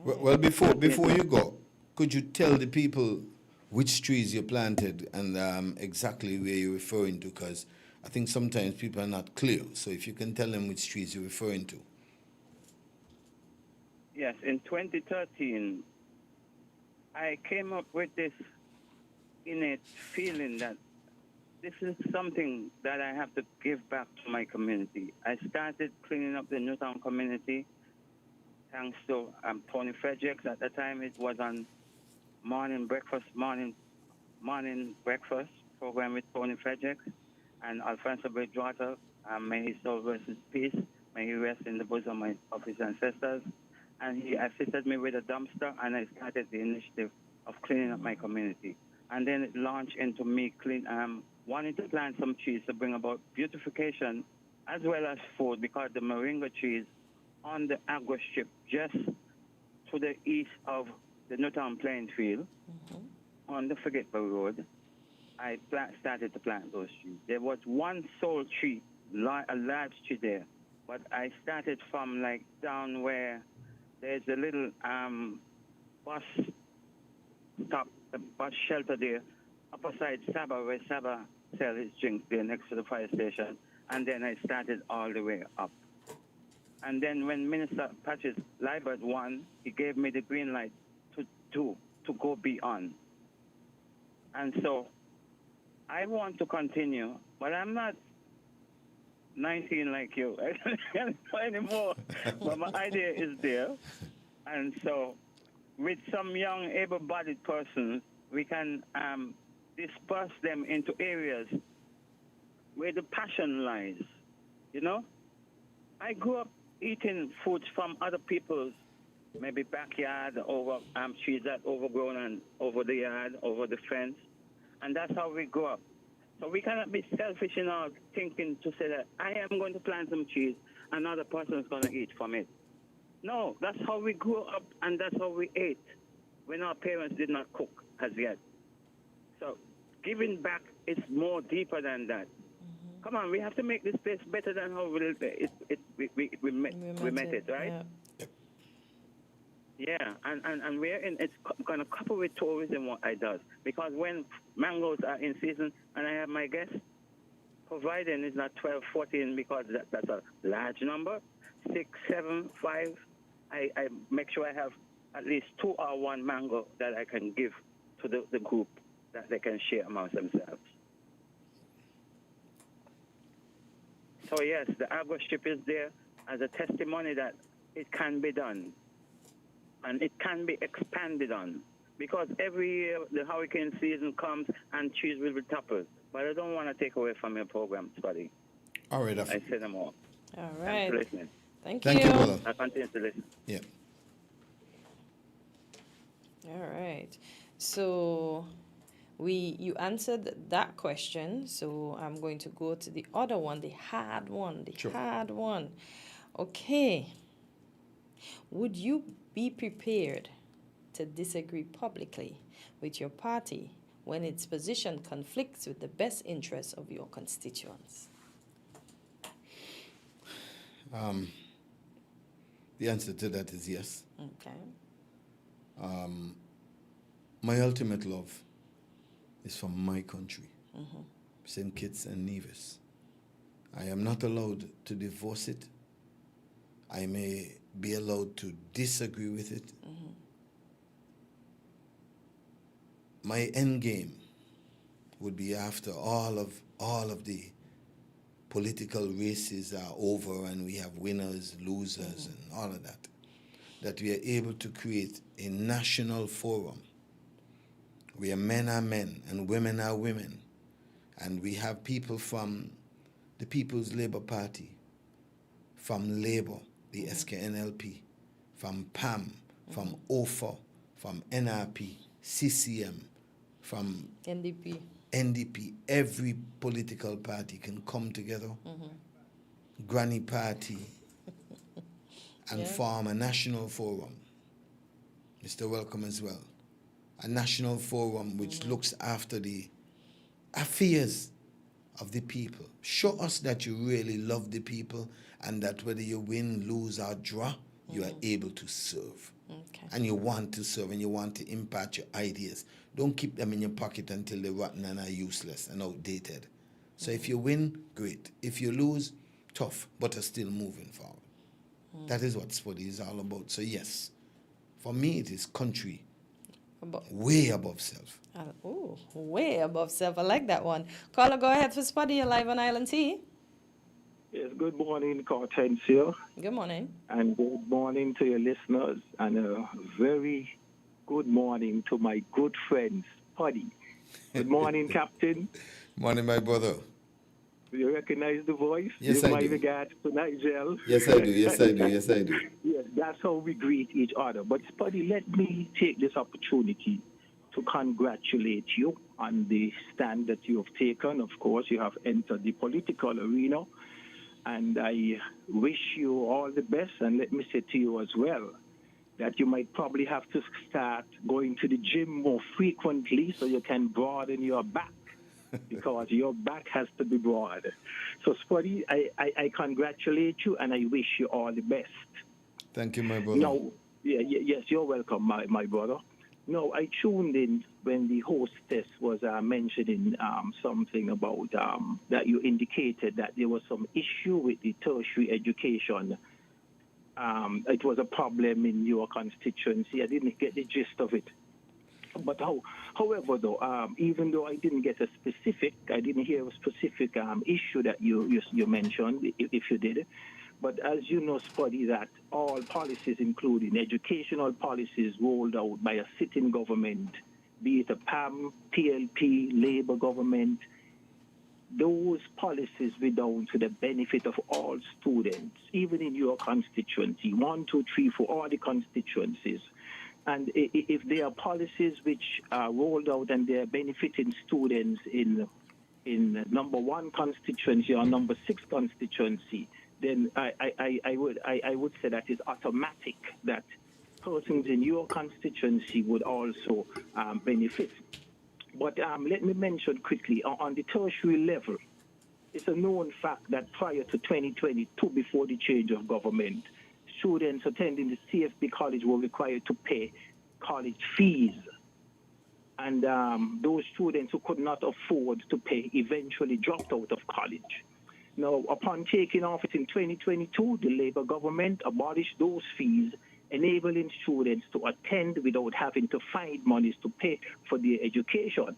Well, before you go, could you tell the people which trees you planted and exactly where you're referring to? Because I think sometimes people are not clear. So if you can tell them which trees you're referring to. Yes, in 2013, I came up with this innate feeling that this is something that I have to give back to my community. I started cleaning up the Newtown community thanks to Tony Fredericks. At the time, it was on morning breakfast program with Tony Fredericks and Alfonso Bridgewater. May his soul rest in peace. May he rest in the bosom of his ancestors. And he assisted me with a dumpster, and I started the initiative of cleaning up my community. And then it launched into me wanting to plant some trees to bring about beautification as well as food, because the moringa trees on the agro strip just to the east of the Newtown Plain Field on the Forgetful Road, I started to plant those trees. There was one sole tree, a large tree there, but I started from like down where there's a little bus stop, the bus shelter there, opposite Saba, where Saba sells his drinks there next to the fire station. And then I started all the way up. And then when Minister Patches Libert won, he gave me the green light to go beyond. And so I want to continue, but I'm not 19 like you. I can't go anymore. But my idea is there. And so with some young able-bodied persons, we can disperse them into areas where the passion lies. You know? I grew up eating foods from other people's, maybe backyard, over trees that overgrown and over the yard, over the fence. And that's how we grew up. So we cannot be selfish in our thinking to say that I am going to plant some trees, another person is going to eat from it. No, that's how we grew up and that's how we ate when our parents did not cook as yet. So giving back is more deeper than that. Come on, we have to make this place better than how we met it, right? Yeah, and we're in. It's going to couple with tourism what I does, because when mangoes are in season and I have my guests, providing is not 12, 14 because that's a large number. 6, 7, 5. I make sure I have at least 2 or 1 mango that I can give to the group that they can share amongst themselves. So yes, the agro strip is there as a testimony that it can be done. And it can be expanded on. Because every year the hurricane season comes and trees will be toppled. But I don't want to take away from your program, Spuddy. All right. I say them all. All right. Thanks for listening. Thank you, brother. I continue to listen. Yeah. All right. So you answered that question. So I'm going to go to the other one, the hard one. Hard one. Okay. Would you be prepared to disagree publicly with your party when its position conflicts with the best interests of your constituents? The answer to that is yes. Okay. My ultimate love is for my country, Mm-hmm. St. Kitts and Nevis. I am not allowed to divorce it. I may be allowed to disagree with it. Mm-hmm. My end game would be after all of the political races are over and we have winners, losers, and all of that we are able to create a national forum where men are men and women are women, and we have people from the People's Labour Party, from Labour, the SKNLP, from PAM, from OFA, from NRP, CCM, from NDP. Every political party can come together, Granny Party, and form a national forum. Mr. Welcome as well. A national forum which looks after the affairs of the people. Show us that you really love the people and that whether you win, lose, or draw, you are able to serve. Okay. And you want to serve and you want to impart your ideas. Don't keep them in your pocket until they're rotten and are useless and outdated. So if you win, great. If you lose, tough, but are still moving forward. That is what Spuddy is all about. So yes, for me it is country, way above self. Way above self. I like that one. Caller, go ahead for Spuddy. You're live on Island T. Yes, good morning, Hortensio. Good morning. And good morning to your listeners. And a very good morning to my good friend, Spuddy. Good morning, Captain. Morning, my brother. Do you recognize the voice? Yes, Give I my do. regards to Nigel. Yes, I do. Yes, I do. Yes, I do. Yes, that's how we greet each other. But, Spuddy, let me take this opportunity to congratulate you on the stand that you have taken. Of course, you have entered the political arena. And I wish you all the best. And let me say to you as well that you might probably have to start going to the gym more frequently so you can broaden your back, because your back has to be broad. So, Spuddy, I congratulate you and I wish you all the best. Thank you, my brother. Now, yes, you're welcome, my brother. No, I tuned in when the hostess was mentioning something about that you indicated that there was some issue with the tertiary education. It was a problem in your constituency. I didn't get the gist of it. But however, though, even though I didn't hear a specific issue that you mentioned, if you did. But as you know, Spuddy, that all policies, including educational policies rolled out by a sitting government, be it a PAM, PLP, Labour government, those policies were down to the benefit of all students, even in your constituency, 1, 2, 3, 4, all the constituencies. And if there are policies which are rolled out and they're benefiting students in number 1 constituency or number 6 constituency, then I would say that is automatic that persons in your constituency would also benefit. But let me mention quickly, on the tertiary level, it's a known fact that prior to 2022, before the change of government, students attending the CFB college were required to pay college fees. And those students who could not afford to pay eventually dropped out of college. Now, upon taking office in 2022, the Labour government abolished those fees, enabling students to attend without having to find monies to pay for their education.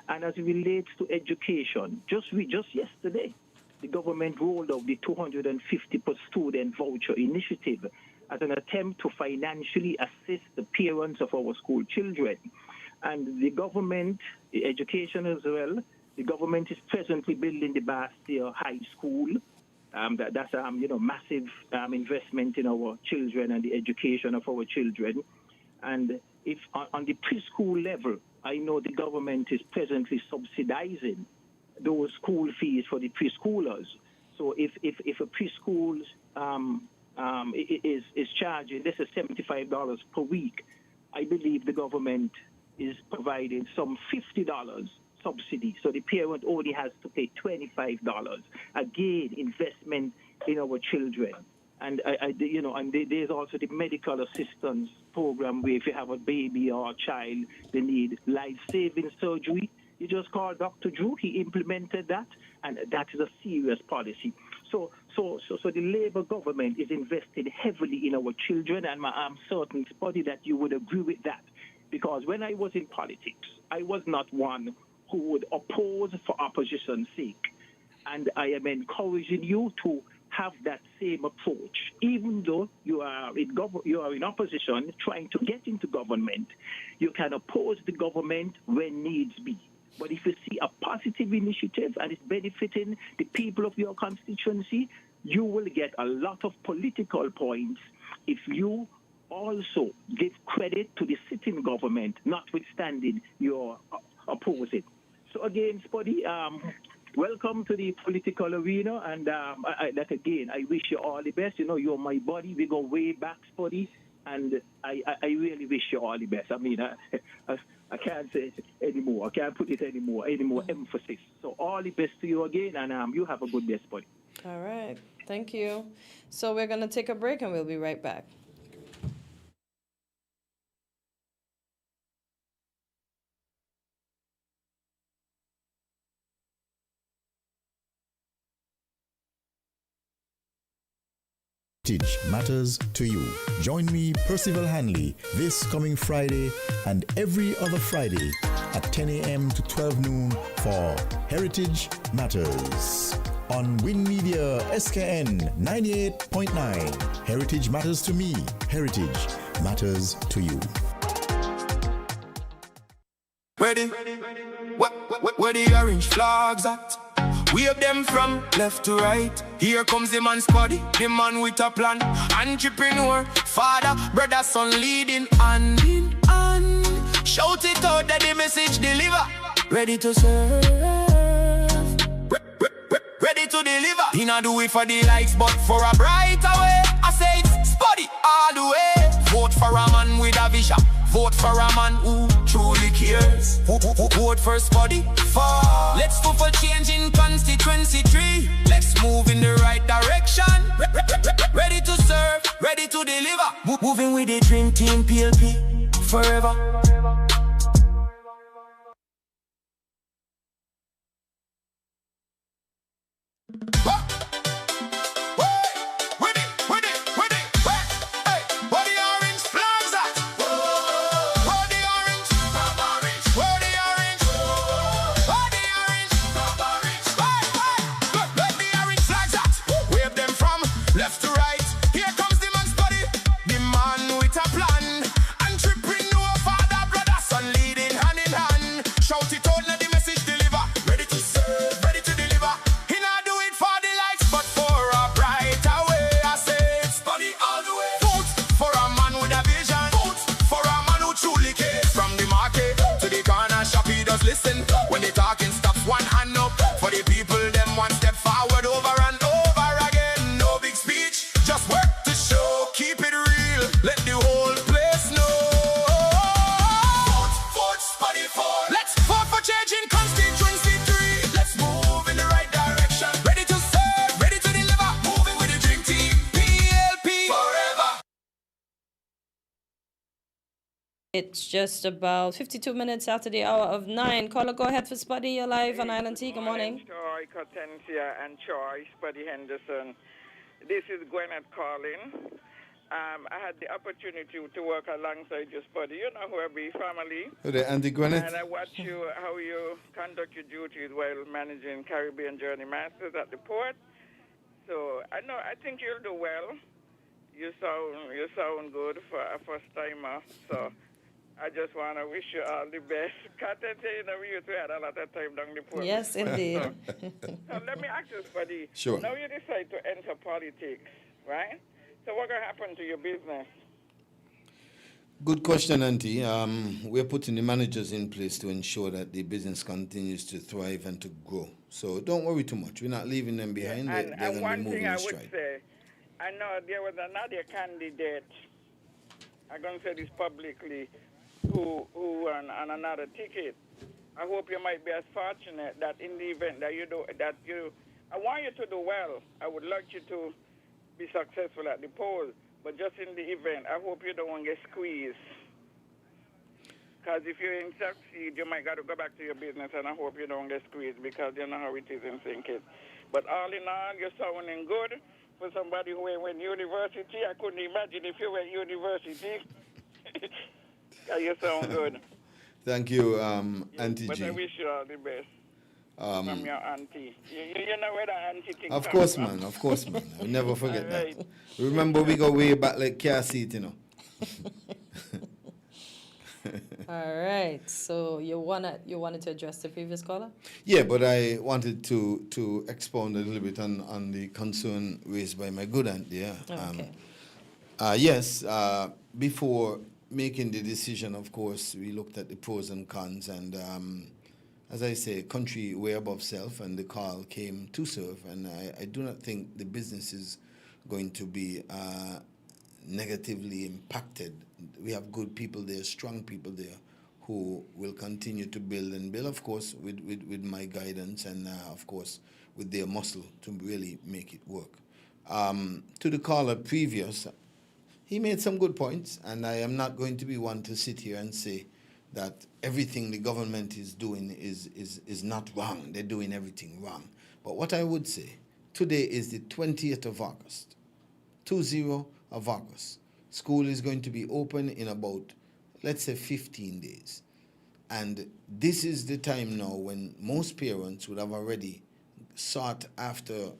And as it relates to education, just yesterday, the government rolled out the 250 per student voucher initiative as an attempt to financially assist the parents of our school children. And the government, the education as well, the government is presently building the Bastille High School. That's massive investment in our children and the education of our children. And if on the preschool level, I know the government is presently subsidizing those school fees for the preschoolers. So if a preschool is charging, this is $75 per week, I believe the government is providing some $50 subsidy. So the parent only has to pay $25. Again, investment in our children. And there's also the medical assistance program where if you have a baby or a child, they need life-saving surgery. You just call Dr. Drew. He implemented that, and that is a serious policy. So the Labour government is invested heavily in our children, and I'm certain, Spuddy, that you would agree with that. Because when I was in politics, I was not one who would oppose for opposition's sake. And I am encouraging you to have that same approach. Even though you are in opposition, trying to get into government, you can oppose the government when needs be. But if you see a positive initiative and it's benefiting the people of your constituency, you will get a lot of political points if you also give credit to the sitting government, notwithstanding your opposing. So again, Spuddy, welcome to the political arena, and I wish you all the best. You know, you're my buddy. We go way back, Spuddy, and I really wish you all the best. I mean, I can't say it anymore. I can't put it anymore emphasis. So all the best to you again, and you have a good day, Spuddy. All right. Thank you. So we're going to take a break, and we'll be right back. Heritage matters to you. Join me, Percival Hanley, this coming Friday and every other Friday at 10 a.m. to 12 noon for Heritage Matters on Win Media SKN 98.9. Heritage matters to me. Heritage matters to you. Where the orange flags at? Wave them from left to right. Here comes the man Spuddy, the man with a plan. Entrepreneur, father, brother, son leading hand in hand. Shout it out that the message deliver. Ready to serve, ready to deliver. He not do it for the likes, but for a brighter way. I say it's Spuddy all the way. Vote for a man with a vision. Vote for a man who truly cares. Vote for Spuddy. Let's go for change in constituency 3. Let's move in the right direction. Ready to serve, ready to deliver. Moving with the dream team PLP. forever. It's just about 52 minutes after the hour of 9. Caller, go ahead for Spuddy. You're live on Island Tea. Good morning. Troy Cortencia and Troy Spuddy Henderson. This is Gwyneth calling. I had the opportunity to work alongside you, Spuddy. You know who I be, family. Okay, Auntie Gwyneth. And I watch you, how you conduct your duties while managing Caribbean Journey Masters at the port. So I think you'll do well. You sound good for a first timer. So I just want to wish you all the best. We had a lot of time down the port. Yes, indeed. So let me ask you, Spuddy. Sure. Now you decide to enter politics, right? So what going to happen to your business? Good question, Auntie. We're putting the managers in place to ensure that the business continues to thrive and to grow. So don't worry too much. We're not leaving them behind. They're going to be one moving thing I in would stride. say, I know there was another candidate, I'm going to say this publicly, who won on another ticket. I hope you might be as fortunate that in the event that I want you to do well. I would like you to be successful at the poll, but just in the event, I hope you don't get squeezed. Because if you ain't succeed, you might got to go back to your business, and I hope you don't get squeezed because you know how it is in St. Kitts. But all in all, you're sounding good for somebody who went university. I couldn't imagine if you went university. You sound good. Thank you, Auntie But G. I wish you all the best from your auntie. You know where the auntie thing Of comes course, from? man. Of course, man. I'll never forget All right. that. Remember, we go way back like car seat, you know. All right. So you wanted to address the previous caller? Yeah, but I wanted to expound a little bit on the concern raised by my good aunt there. Okay. Yes, before making the decision, of course, we looked at the pros and cons, and as I say, country way above self, and the call came to serve, and I do not think the business is going to be negatively impacted. We have good people there, strong people there, who will continue to build and build, of course, with my guidance and, of course, with their muscle to really make it work. To the caller previous, he made some good points, and I am not going to be one to sit here and say that everything the government is doing is not wrong. They're doing everything wrong. But what I would say, today is the 20th of August, 20 of August. School is going to be open in about, let's say, 15 days. And this is the time now when most parents would have already sought after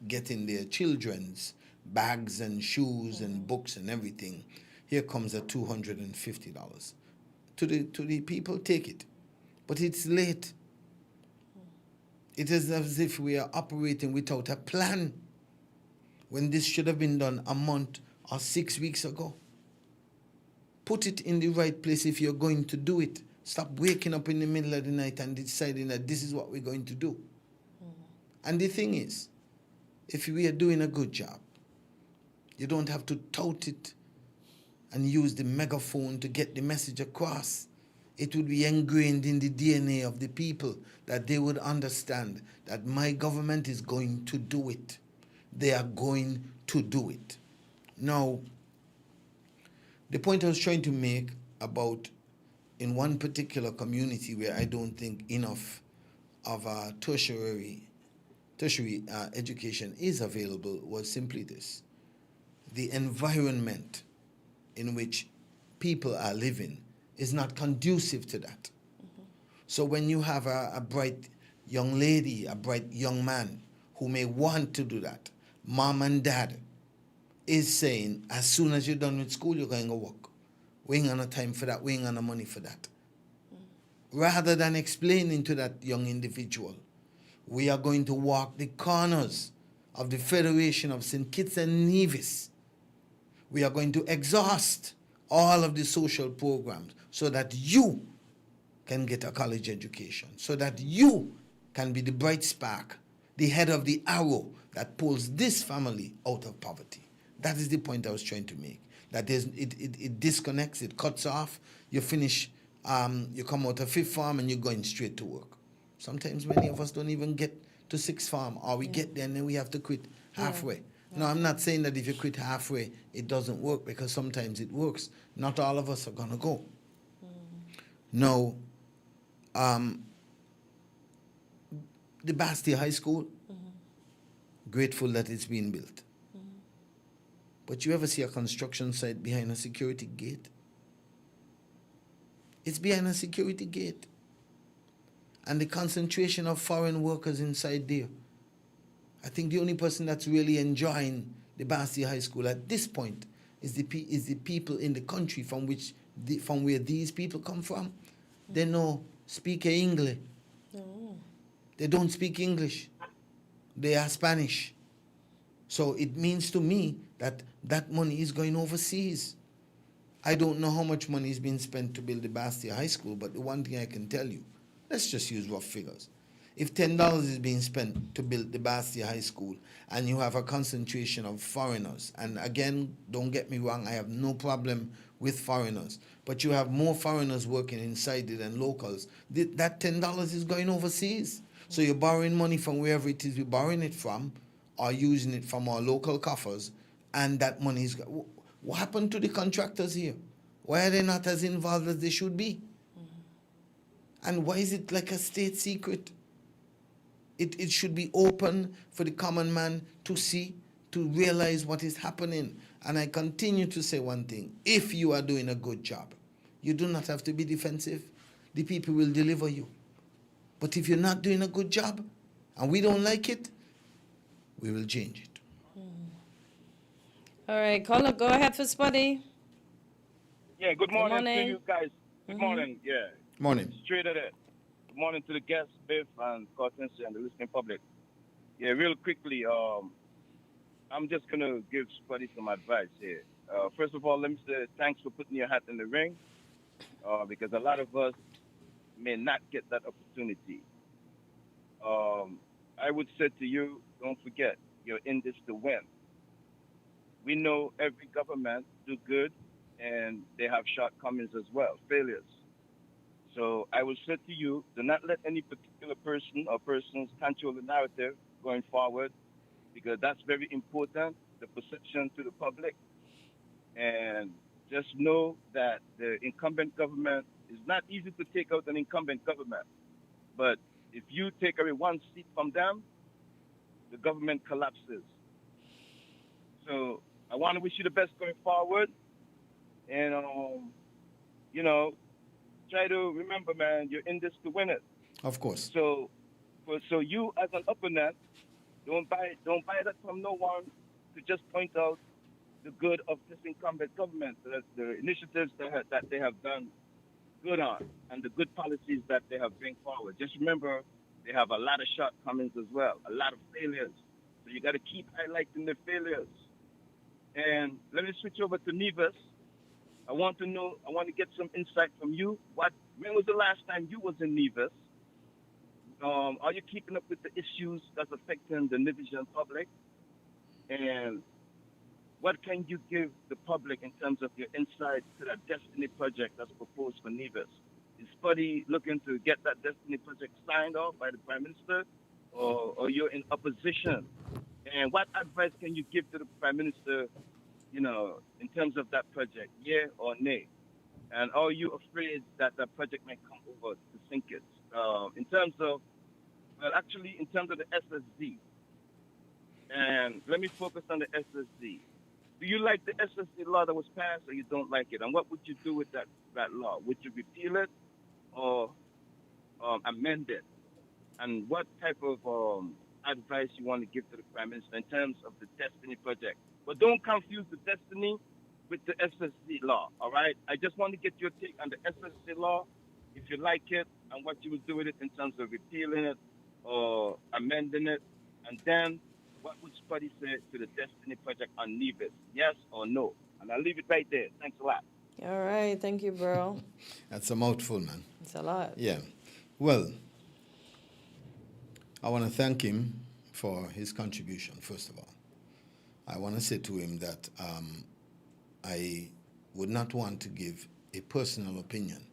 getting their children's bags and shoes and books and everything. Here comes a $250. To the people, take it. But it's late. It is as if we are operating without a plan, when this should have been done a month or 6 weeks ago. Put it in the right place if you're going to do it. Stop waking up in the middle of the night and deciding that this is what we're going to do. And the thing is, if we are doing a good job, you don't have to tout it and use the megaphone to get the message across. It would be ingrained in the DNA of the people that they would understand that my government is going to do it. They are going to do it. Now, the point I was trying to make about in one particular community where I don't think enough of tertiary education is available was simply this. The environment in which people are living is not conducive to that. So when you have a bright young lady, a bright young man who may want to do that, mom and dad is saying, as soon as you're done with school, you're going to work. We ain't got no time for that. We ain't got no money for that. Rather than explaining to that young individual, we are going to walk the corners of the Federation of St. Kitts and Nevis. We are going to exhaust all of the social programs so that you can get a college education, so that you can be the bright spark, the head of the arrow that pulls this family out of poverty. That is the point I was trying to make. That it disconnects, it cuts off, you finish, you come out of fifth form and you're going straight to work. Sometimes many of us don't even get to sixth form, or we get there and then we have to quit halfway. No, I'm not saying that if you quit halfway, it doesn't work, because sometimes it works. Not all of us are going to go. Now, the Bastille High School, grateful that it's being built. But you ever see a construction site behind a security gate? It's behind a security gate. And the concentration of foreign workers inside there. I think the only person that's really enjoying the Bastille High School at this point is the people in the country from where these people come from. They know speak English. They don't speak English. They are Spanish. So it means to me that that money is going overseas. I don't know how much money is being spent to build the Bastille High School, but the one thing I can tell you, let's just use rough figures. If $10 is being spent to build the Bastille High School and you have a concentration of foreigners, and again, don't get me wrong, I have no problem with foreigners, but you have more foreigners working inside it than locals, that $10 is going overseas. So you're borrowing money from wherever it is you're borrowing it from, or using it from our local coffers, and that money is... What happened to the contractors here? Why are they not as involved as they should be? And why is it like a state secret? It should be open for the common man to see, to realize what is happening. And I continue to say one thing. If you are doing a good job, you do not have to be defensive. The people will deliver you. But if you're not doing a good job, and we don't like it, we will change it. All right, caller, go ahead for Spuddy. Yeah, good morning, morning. to you guys. Good morning, yeah. Morning. Straight at it. Good morning to the guests, Biff and Cortensi and the listening public. Yeah, real quickly, I'm just going to give Spuddy some advice here. First of all, let me say thanks for putting your hat in the ring, because a lot of us may not get that opportunity. I would say to you, don't forget, you're in this to win. We know every government do good, and they have shortcomings as well, failures. So I would say to you, do not let any particular person or persons control the narrative going forward, because that's very important, the perception to the public. And just know that the incumbent government is not easy to take out an incumbent government. But if you take away one seat from them, the government collapses. So I want to wish you the best going forward. And, try to remember, man, you're in this to win it. Of course. So you as an opponent, don't buy that from no one to just point out the good of this incumbent government, the initiatives that they have done good on, and the good policies that they have bring forward. Just remember, they have a lot of shortcomings as well, a lot of failures. So you got to keep highlighting the failures. And let me switch over to Nevis. I want to get some insight from you. When was the last time you was in Nevis? Are you keeping up with the issues that's affecting the Nevisian public? And what can you give the public in terms of your insight to that Destiny project that's proposed for Nevis? Is Spuddy looking to get that Destiny project signed off by the Prime Minister, or you're in opposition? And what advice can you give to the Prime Minister, in terms of that project, yeah or nay? And are you afraid that the project may come over to sink it? In terms of, well, actually, in terms of the SSD, and let me focus on the SSD. Do you like the SSD law that was passed, or you don't like it? And what would you do with that law? Would you repeal it or amend it? And what type of advice you want to give to the Prime Minister in terms of the Destiny project? But don't confuse the Destiny with the SSD law, all right? I just want to get your take on the SSD law, if you like it, and what you would do with it in terms of repealing it or amending it. And then what would Spuddy say to the Destiny project on Nevis? Yes or no? And I'll leave it right there. Thanks a lot. All right. Thank you, bro. That's a mouthful, man. It's a lot. Yeah. Well, I want to thank him for his contribution, first of all. I want to say to him that I would not want to give a personal opinion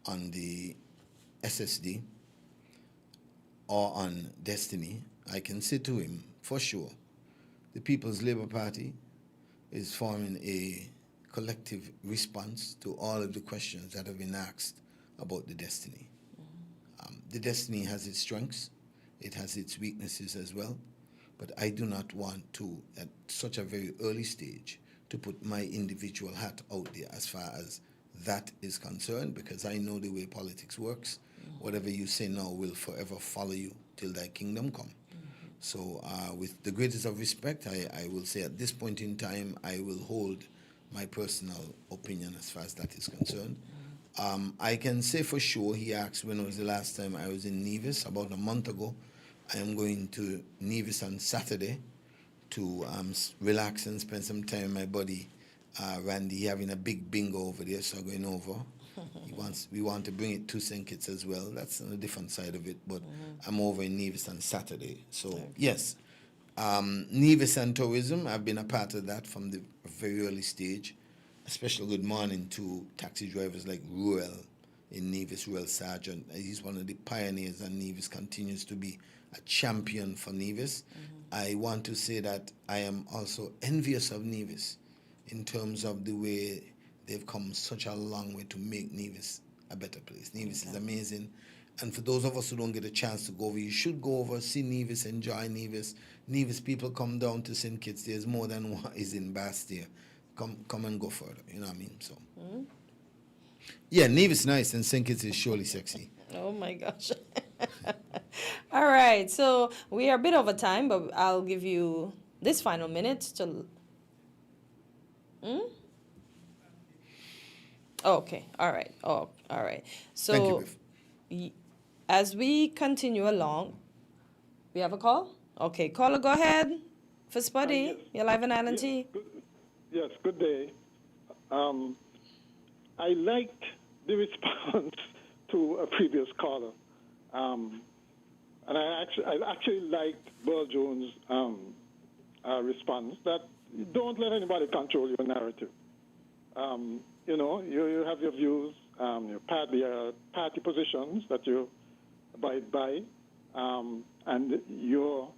on the SSD or on Destiny. I can say to him, for sure, the People's Labour Party is forming a collective response to all of the questions that have been asked about the Destiny. The Destiny has its strengths, it has its weaknesses as well, but I do not want to, at such a very early stage, to put my individual hat out there as far as that is concerned, because I know the way politics works. Whatever you say now will forever follow you till thy kingdom come. So with the greatest of respect, I will say at this point in time, I will hold my personal opinion as far as that is concerned. I can say for sure, he asked when was the last time I was in Nevis, about a month ago. I am going to Nevis on Saturday to relax and spend some time with my buddy Randy, having a big bingo over there, so I'm going over. We want to bring it to St. Kitts as well. That's on a different side of it, but I'm over in Nevis on Saturday. So, yes, Nevis and tourism, I've been a part of that from the very early stage. A special good morning to taxi drivers like Ruel in Nevis, Ruel Sargent. He's one of the pioneers, and Nevis continues to be a champion for Nevis. I want to say that I am also envious of Nevis in terms of the way they've come such a long way to make Nevis a better place. Nevis is amazing. And for those of us who don't get a chance to go over, you should go over, see Nevis, enjoy Nevis. Nevis people come down to St. Kitts. There's more than what is in Bastille. Come and go further. You know what I mean? So, yeah, Nevis nice and St. Kitts is surely sexy. Oh my gosh. All right. So we are a bit over time, but I'll give you this final minute to. Okay. All right. Oh, all right. So, Thank you. As we continue along, we have a call? Okay. Caller, go ahead. For Spuddy, Yes. you're live on Island T. Yes, good day. I liked the response to a previous caller. And I actually liked Burl Jones' response that don't let anybody control your narrative. You know, you have your views, your party positions that you abide by, and your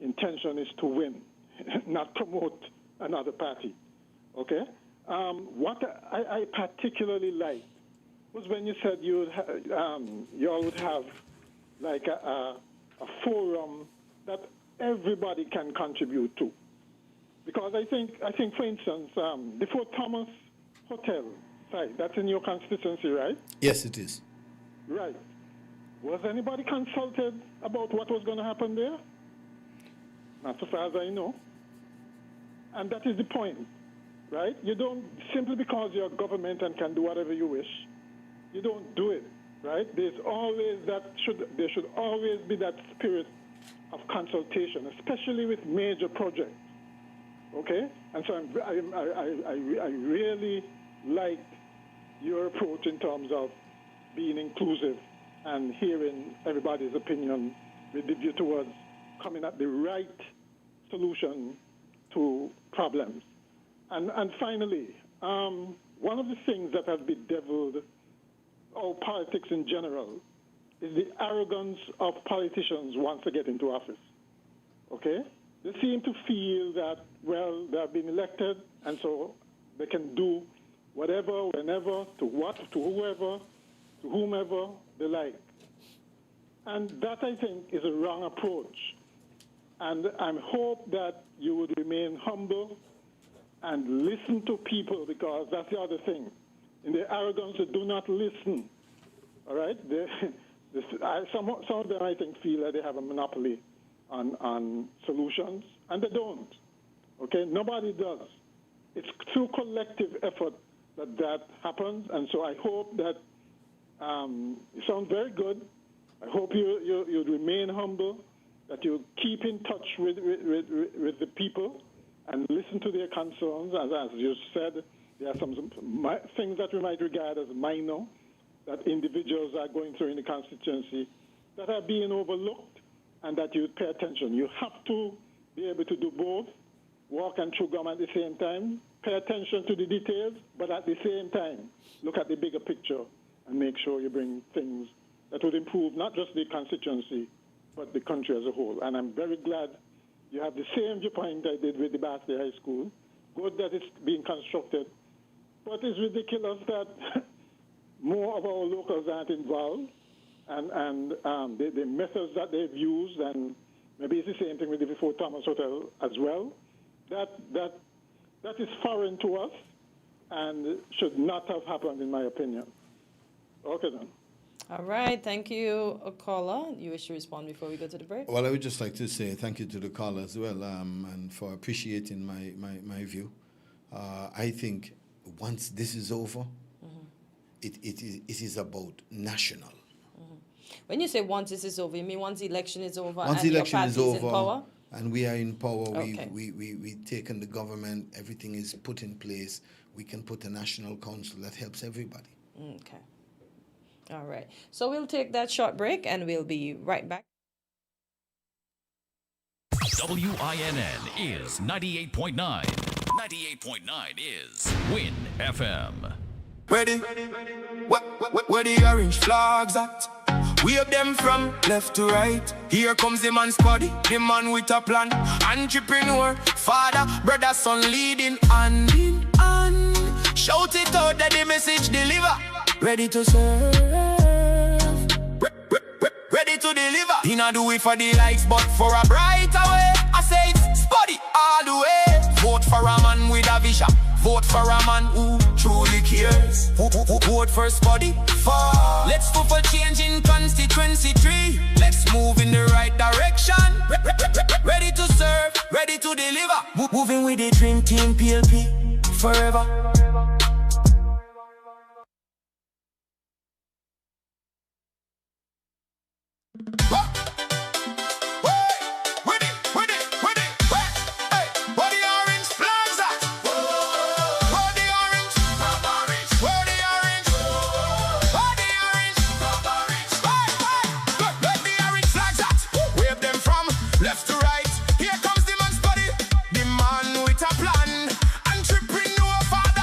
intention is to win, not promote another party. Okay? What I particularly liked was when you said you all would have like a forum that everybody can contribute to. Because I think for instance, the Fort Thomas Hotel site, that's in your constituency, right? Yes, it is. Right. Was anybody consulted about what was going to happen there? Not so far as I know. And that is the point, right? You don't, simply because you're government and can do whatever you wish, you don't do it, right? There should always be that spirit of consultation, especially with major projects, okay? And so I really like your approach in terms of being inclusive and hearing everybody's opinion with the view towards coming at the right solution to problems. And finally, one of the things that has bedeviled all politics in general is the arrogance of politicians once they get into office. Okay? They seem to feel that, well, they have been elected, and so they can do whatever, whenever, to what, to whoever, to whomever they like. And that, I think, is a wrong approach. And I hope that you would remain humble and listen to people, because that's the other thing. In their arrogance, they do not listen. All right? Some of them, I think, feel that they have a monopoly on solutions, and they don't. Okay? Nobody does. It's through collective effort that happens, and so I hope that you sound very good. I hope you remain humble, that you keep in touch with the people and listen to their concerns. As you said, there are some things that we might regard as minor that individuals are going through in the constituency that are being overlooked, and that you pay attention. You have to be able to do both, walk and chew gum at the same time, pay attention to the details, but at the same time, look at the bigger picture and make sure you bring things that would improve not just the constituency, but the country as a whole. And I'm very glad you have the same viewpoint I did with the Barclay High School. Good that it's being constructed. But it's ridiculous that more of our locals aren't involved, and the methods that they've used, and maybe it's the same thing with the Fort Thomas Hotel as well, that is foreign to us and should not have happened, in my opinion. Okay, then. All right. Thank you, caller. You wish to respond before we go to the break? Well, I would just like to say thank you to the caller as well, and for appreciating my view. I think once this is over, it is about national. When you say once this is over, you mean once the election is over Once and the election your is party's in over power? and we are in power, Okay. we've taken the government, everything is put in place, we can put a national council that helps everybody. Okay. All right. So we'll take that short break and we'll be right back. WINN is 98.9. 98.9 is Win FM. Ready? Where the orange flags at? Wave them from left to right. Here comes the man's body, the man with a plan. Entrepreneur, father, brother, son leading hand in hand. Shout it out that the message deliver. Ready to serve, ready to deliver. He not do it for the likes, but for a brighter way. I say it's spotty all the way. Vote for a man with a vision. Vote for a man who truly cares. Vote for Spuddy. Let's vote for change in constituency 3. Let's move in the right direction. Ready to serve, ready to deliver. Moving with the dream team PLP forever. Father,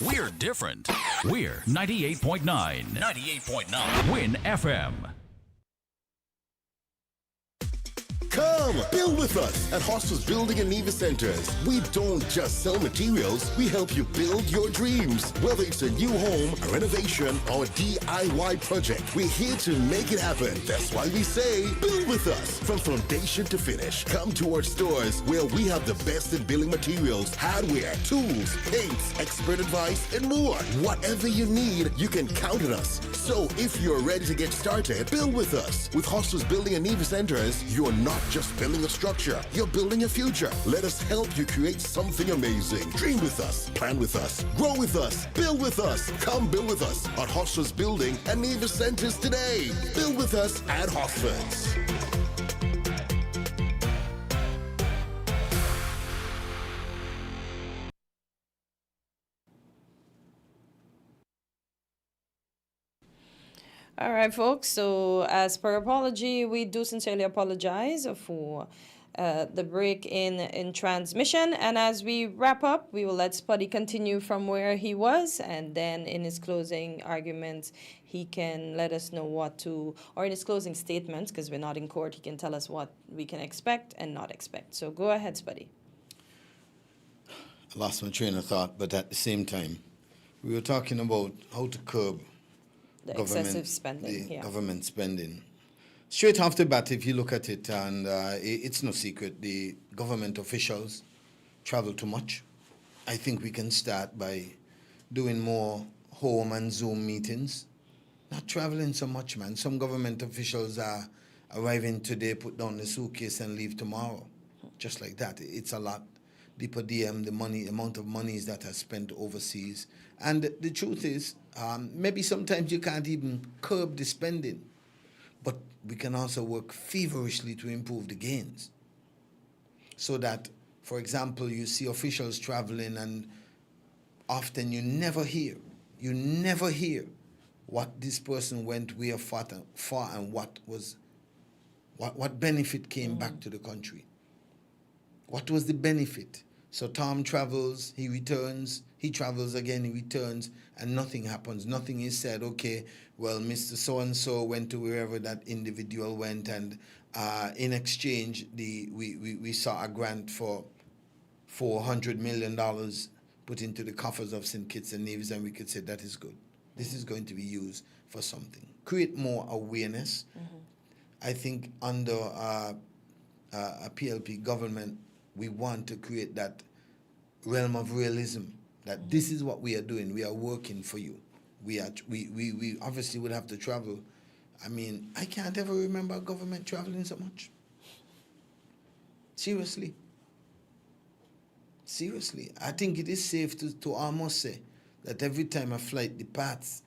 We're different. We're 98.9. 98.9. Win FM. Come, build with us at Hostels Building and Nevis Centers. We don't just sell materials, we help you build your dreams. Whether it's a new home, a renovation, or a DIY project, we're here to make it happen. That's why we say, build with us. From foundation to finish, come to our stores where we have the best in building materials, hardware, tools, paints, expert advice, and more. Whatever you need, you can count on us. So if you're ready to get started, build with us. With Hostels Building and Nevis Centers, you're not just building a structure, you're building a future. Let us help you create something amazing. Dream with us, plan with us, grow with us, build with us. Come build with us at Hostels Building and Nevis Centers today. Build with us at Hostels. All right, folks. So, as per apology, we do sincerely apologize for the break in transmission. And as we wrap up, we will let Spuddy continue from where he was. And then in his closing arguments, he can let us know what to, or in his closing statements, because we're not in court, he can tell us what we can expect and not expect. So go ahead, Spuddy. I lost my train of thought, but at the same time, we were talking about how to curb the excessive spending. Government spending. Straight off the bat, if you look at it, and it's no secret, the government officials travel too much. I think we can start by doing more home and Zoom meetings. Not traveling so much, man. Some government officials are arriving today, put down the suitcase and leave tomorrow. Just like that. It's a lot. The per diem, the amount of monies that are spent overseas. And the truth is, maybe sometimes you can't even curb the spending, but we can also work feverishly to improve the gains. So that, for example, you see officials traveling and often you never hear what this person went where far and what benefit came back to the country. What was the benefit? So Tom travels, he returns, he travels again, he returns, and nothing happens. Nothing is said, okay, well, Mr. So-and-so went to wherever that individual went, and in exchange, we saw a grant for $400 million put into the coffers of St. Kitts and Nevis, and we could say that is good. This is going to be used for something. Create more awareness. I think under a PLP government, we want to create that realm of realism, that this is what we are doing. We are working for you. We obviously would have to travel. I mean, I can't ever remember a government traveling so much. Seriously. I think it is safe to almost say that every time a flight departs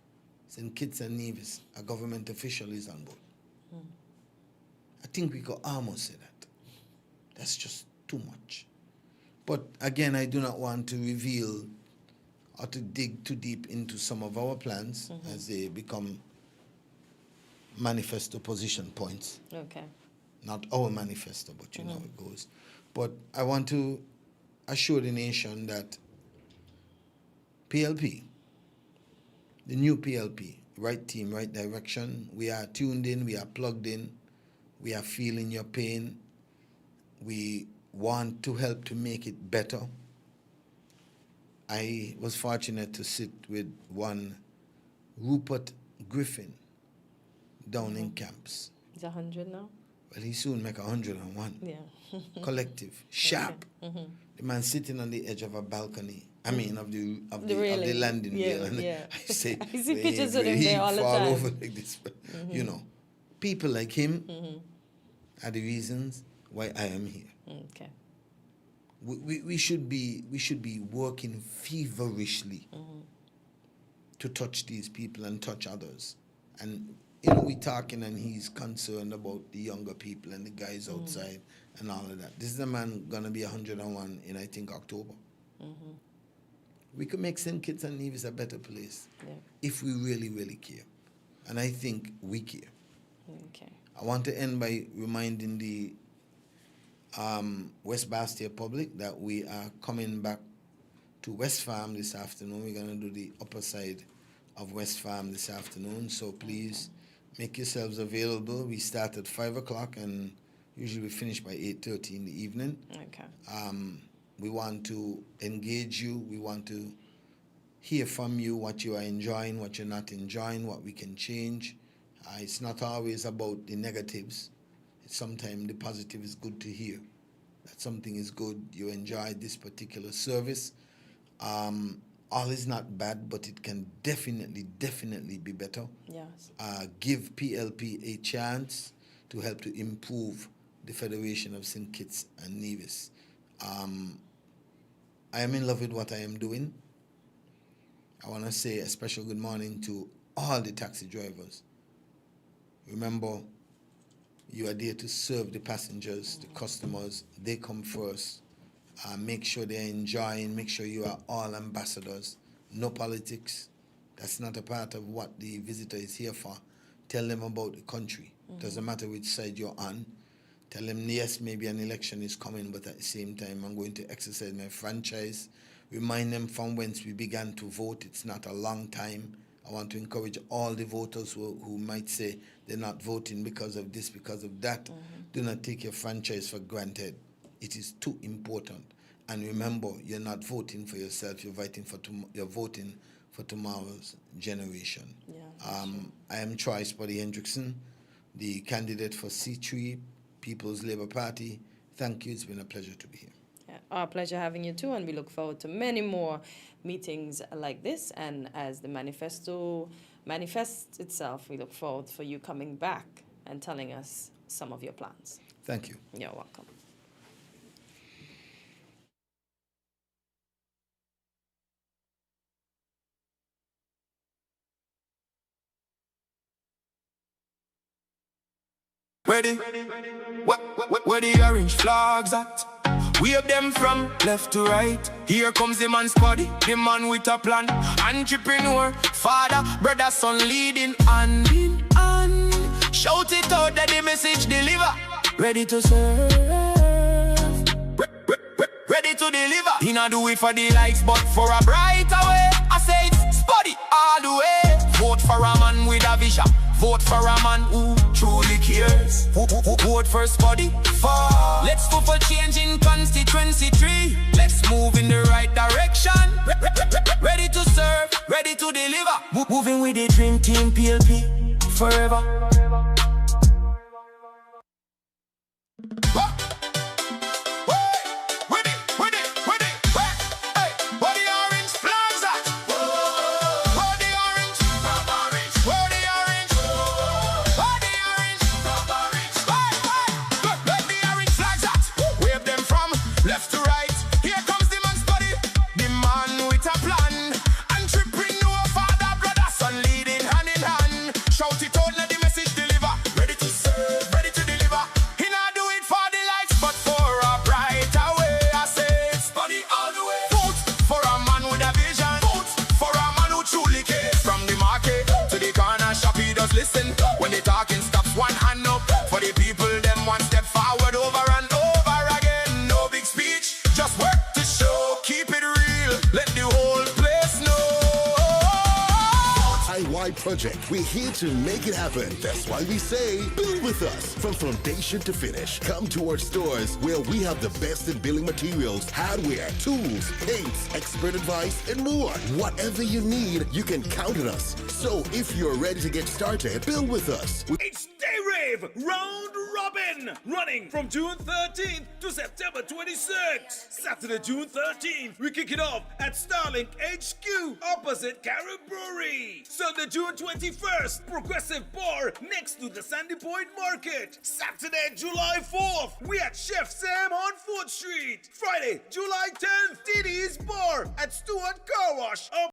St. Kitts and Nevis, a government official is on board. I think we could almost say that. That's just too much. But again, I do not want to reveal or to dig too deep into some of our plans as they become manifesto position points. Okay. Not our manifesto, but you know how it goes. But I want to assure the nation that PLP, the new PLP, right team, right direction, we are tuned in, we are plugged in, we are feeling your pain, we want to help to make it better. I was fortunate to sit with one Rupert Griffin down in camps. He's 100 now? Well, he soon make 101. Yeah. Collective, sharp. Okay. The man sitting on the edge of a balcony. I mean, of the landing yeah, wheel. And yeah. I say, I see pictures of him there all the fall time. over like this. You know, people like him are the reasons why I am here. Okay. We should be working feverishly to touch these people and touch others. And you know, we talking and he's concerned about the younger people and the guys outside and all of that. This is a man gonna be 101 in I think October. We could make St. Kitts and Nevis a better place if we really, really care. And I think we care. Okay. I want to end by reminding the West Bastia public that we are coming back to West Farm this afternoon. We're going to do the upper side of West Farm this afternoon. So please make yourselves available. We start at 5 o'clock and usually we finish by 8:30 in the evening. Okay. We want to engage you. We want to hear from you what you are enjoying, what you're not enjoying, what we can change. It's not always about the negatives. Sometimes the positive is good to hear. That something is good. You enjoyed this particular service. All is not bad, but it can definitely be better. Yes. Give PLP a chance to help to improve the Federation of St. Kitts and Nevis. I am in love with what I am doing. I want to say a special good morning to all the taxi drivers. Remember, you are there to serve the passengers, the customers. They come first. Make sure they're enjoying. Make sure you are all ambassadors. No politics. That's not a part of what the visitor is here for. Tell them about the country. Doesn't matter which side you're on. Tell them, yes, maybe an election is coming, but at the same time, I'm going to exercise my franchise. Remind them from whence we began to vote. It's not a long time. I want to encourage all the voters who might say they're not voting because of this, because of that. Do not take your franchise for granted. It is too important. And remember, you're not voting for yourself. You're voting for tomorrow's generation. Yeah, I am Troy Spuddy Hendrickson, the candidate for C3, People's Labour Party. Thank you. It's been a pleasure to be here. Yeah, our pleasure having you too, and we look forward to many more meetings like this. And as the manifesto manifests itself, we look forward for you coming back and telling us some of your plans. Thank you. You're welcome. Where the orange flags at? Wave them from left to right. Here comes the man's body, the man with a plan. Entrepreneur, father, brother, son leading hand in hand. Shout it out that the message deliver. Ready to serve, ready to deliver. He not do it for the likes, but for a brighter way. I say it's Spuddy all the way. Vote for a man with a vision. Vote for a man who truly cares. Vote for Spuddy. Let's go for change in constituency 3. Let's move in the right direction. Ready to serve, ready to deliver. Moving with the dream team PLP forever. Listen, when they talking stops, one hand up for the people, them one step forward over and over again. No big speech, just work to show. Keep it real, let the whole place know. IY Project, we're here to make it happen. That's why we say, build with us from foundation to finish. Come to our stores where we have the best in building materials, hardware, tools, paints, expert advice, and more. Whatever you need, you can count on us. So if you're ready to get started, build with us. It's Day Rave Round Robin, running from June 13th to September 26th. Saturday, June 13th, we kick it off at Starlink HQ, opposite Carib Brewery. Sunday, June 21st, Progressive Bar next to the Sandy Point Market. Saturday, July 4th, we at Chef Sam on 4th Street. Friday, July 10th, TD's Bar at Stewart Car Wash,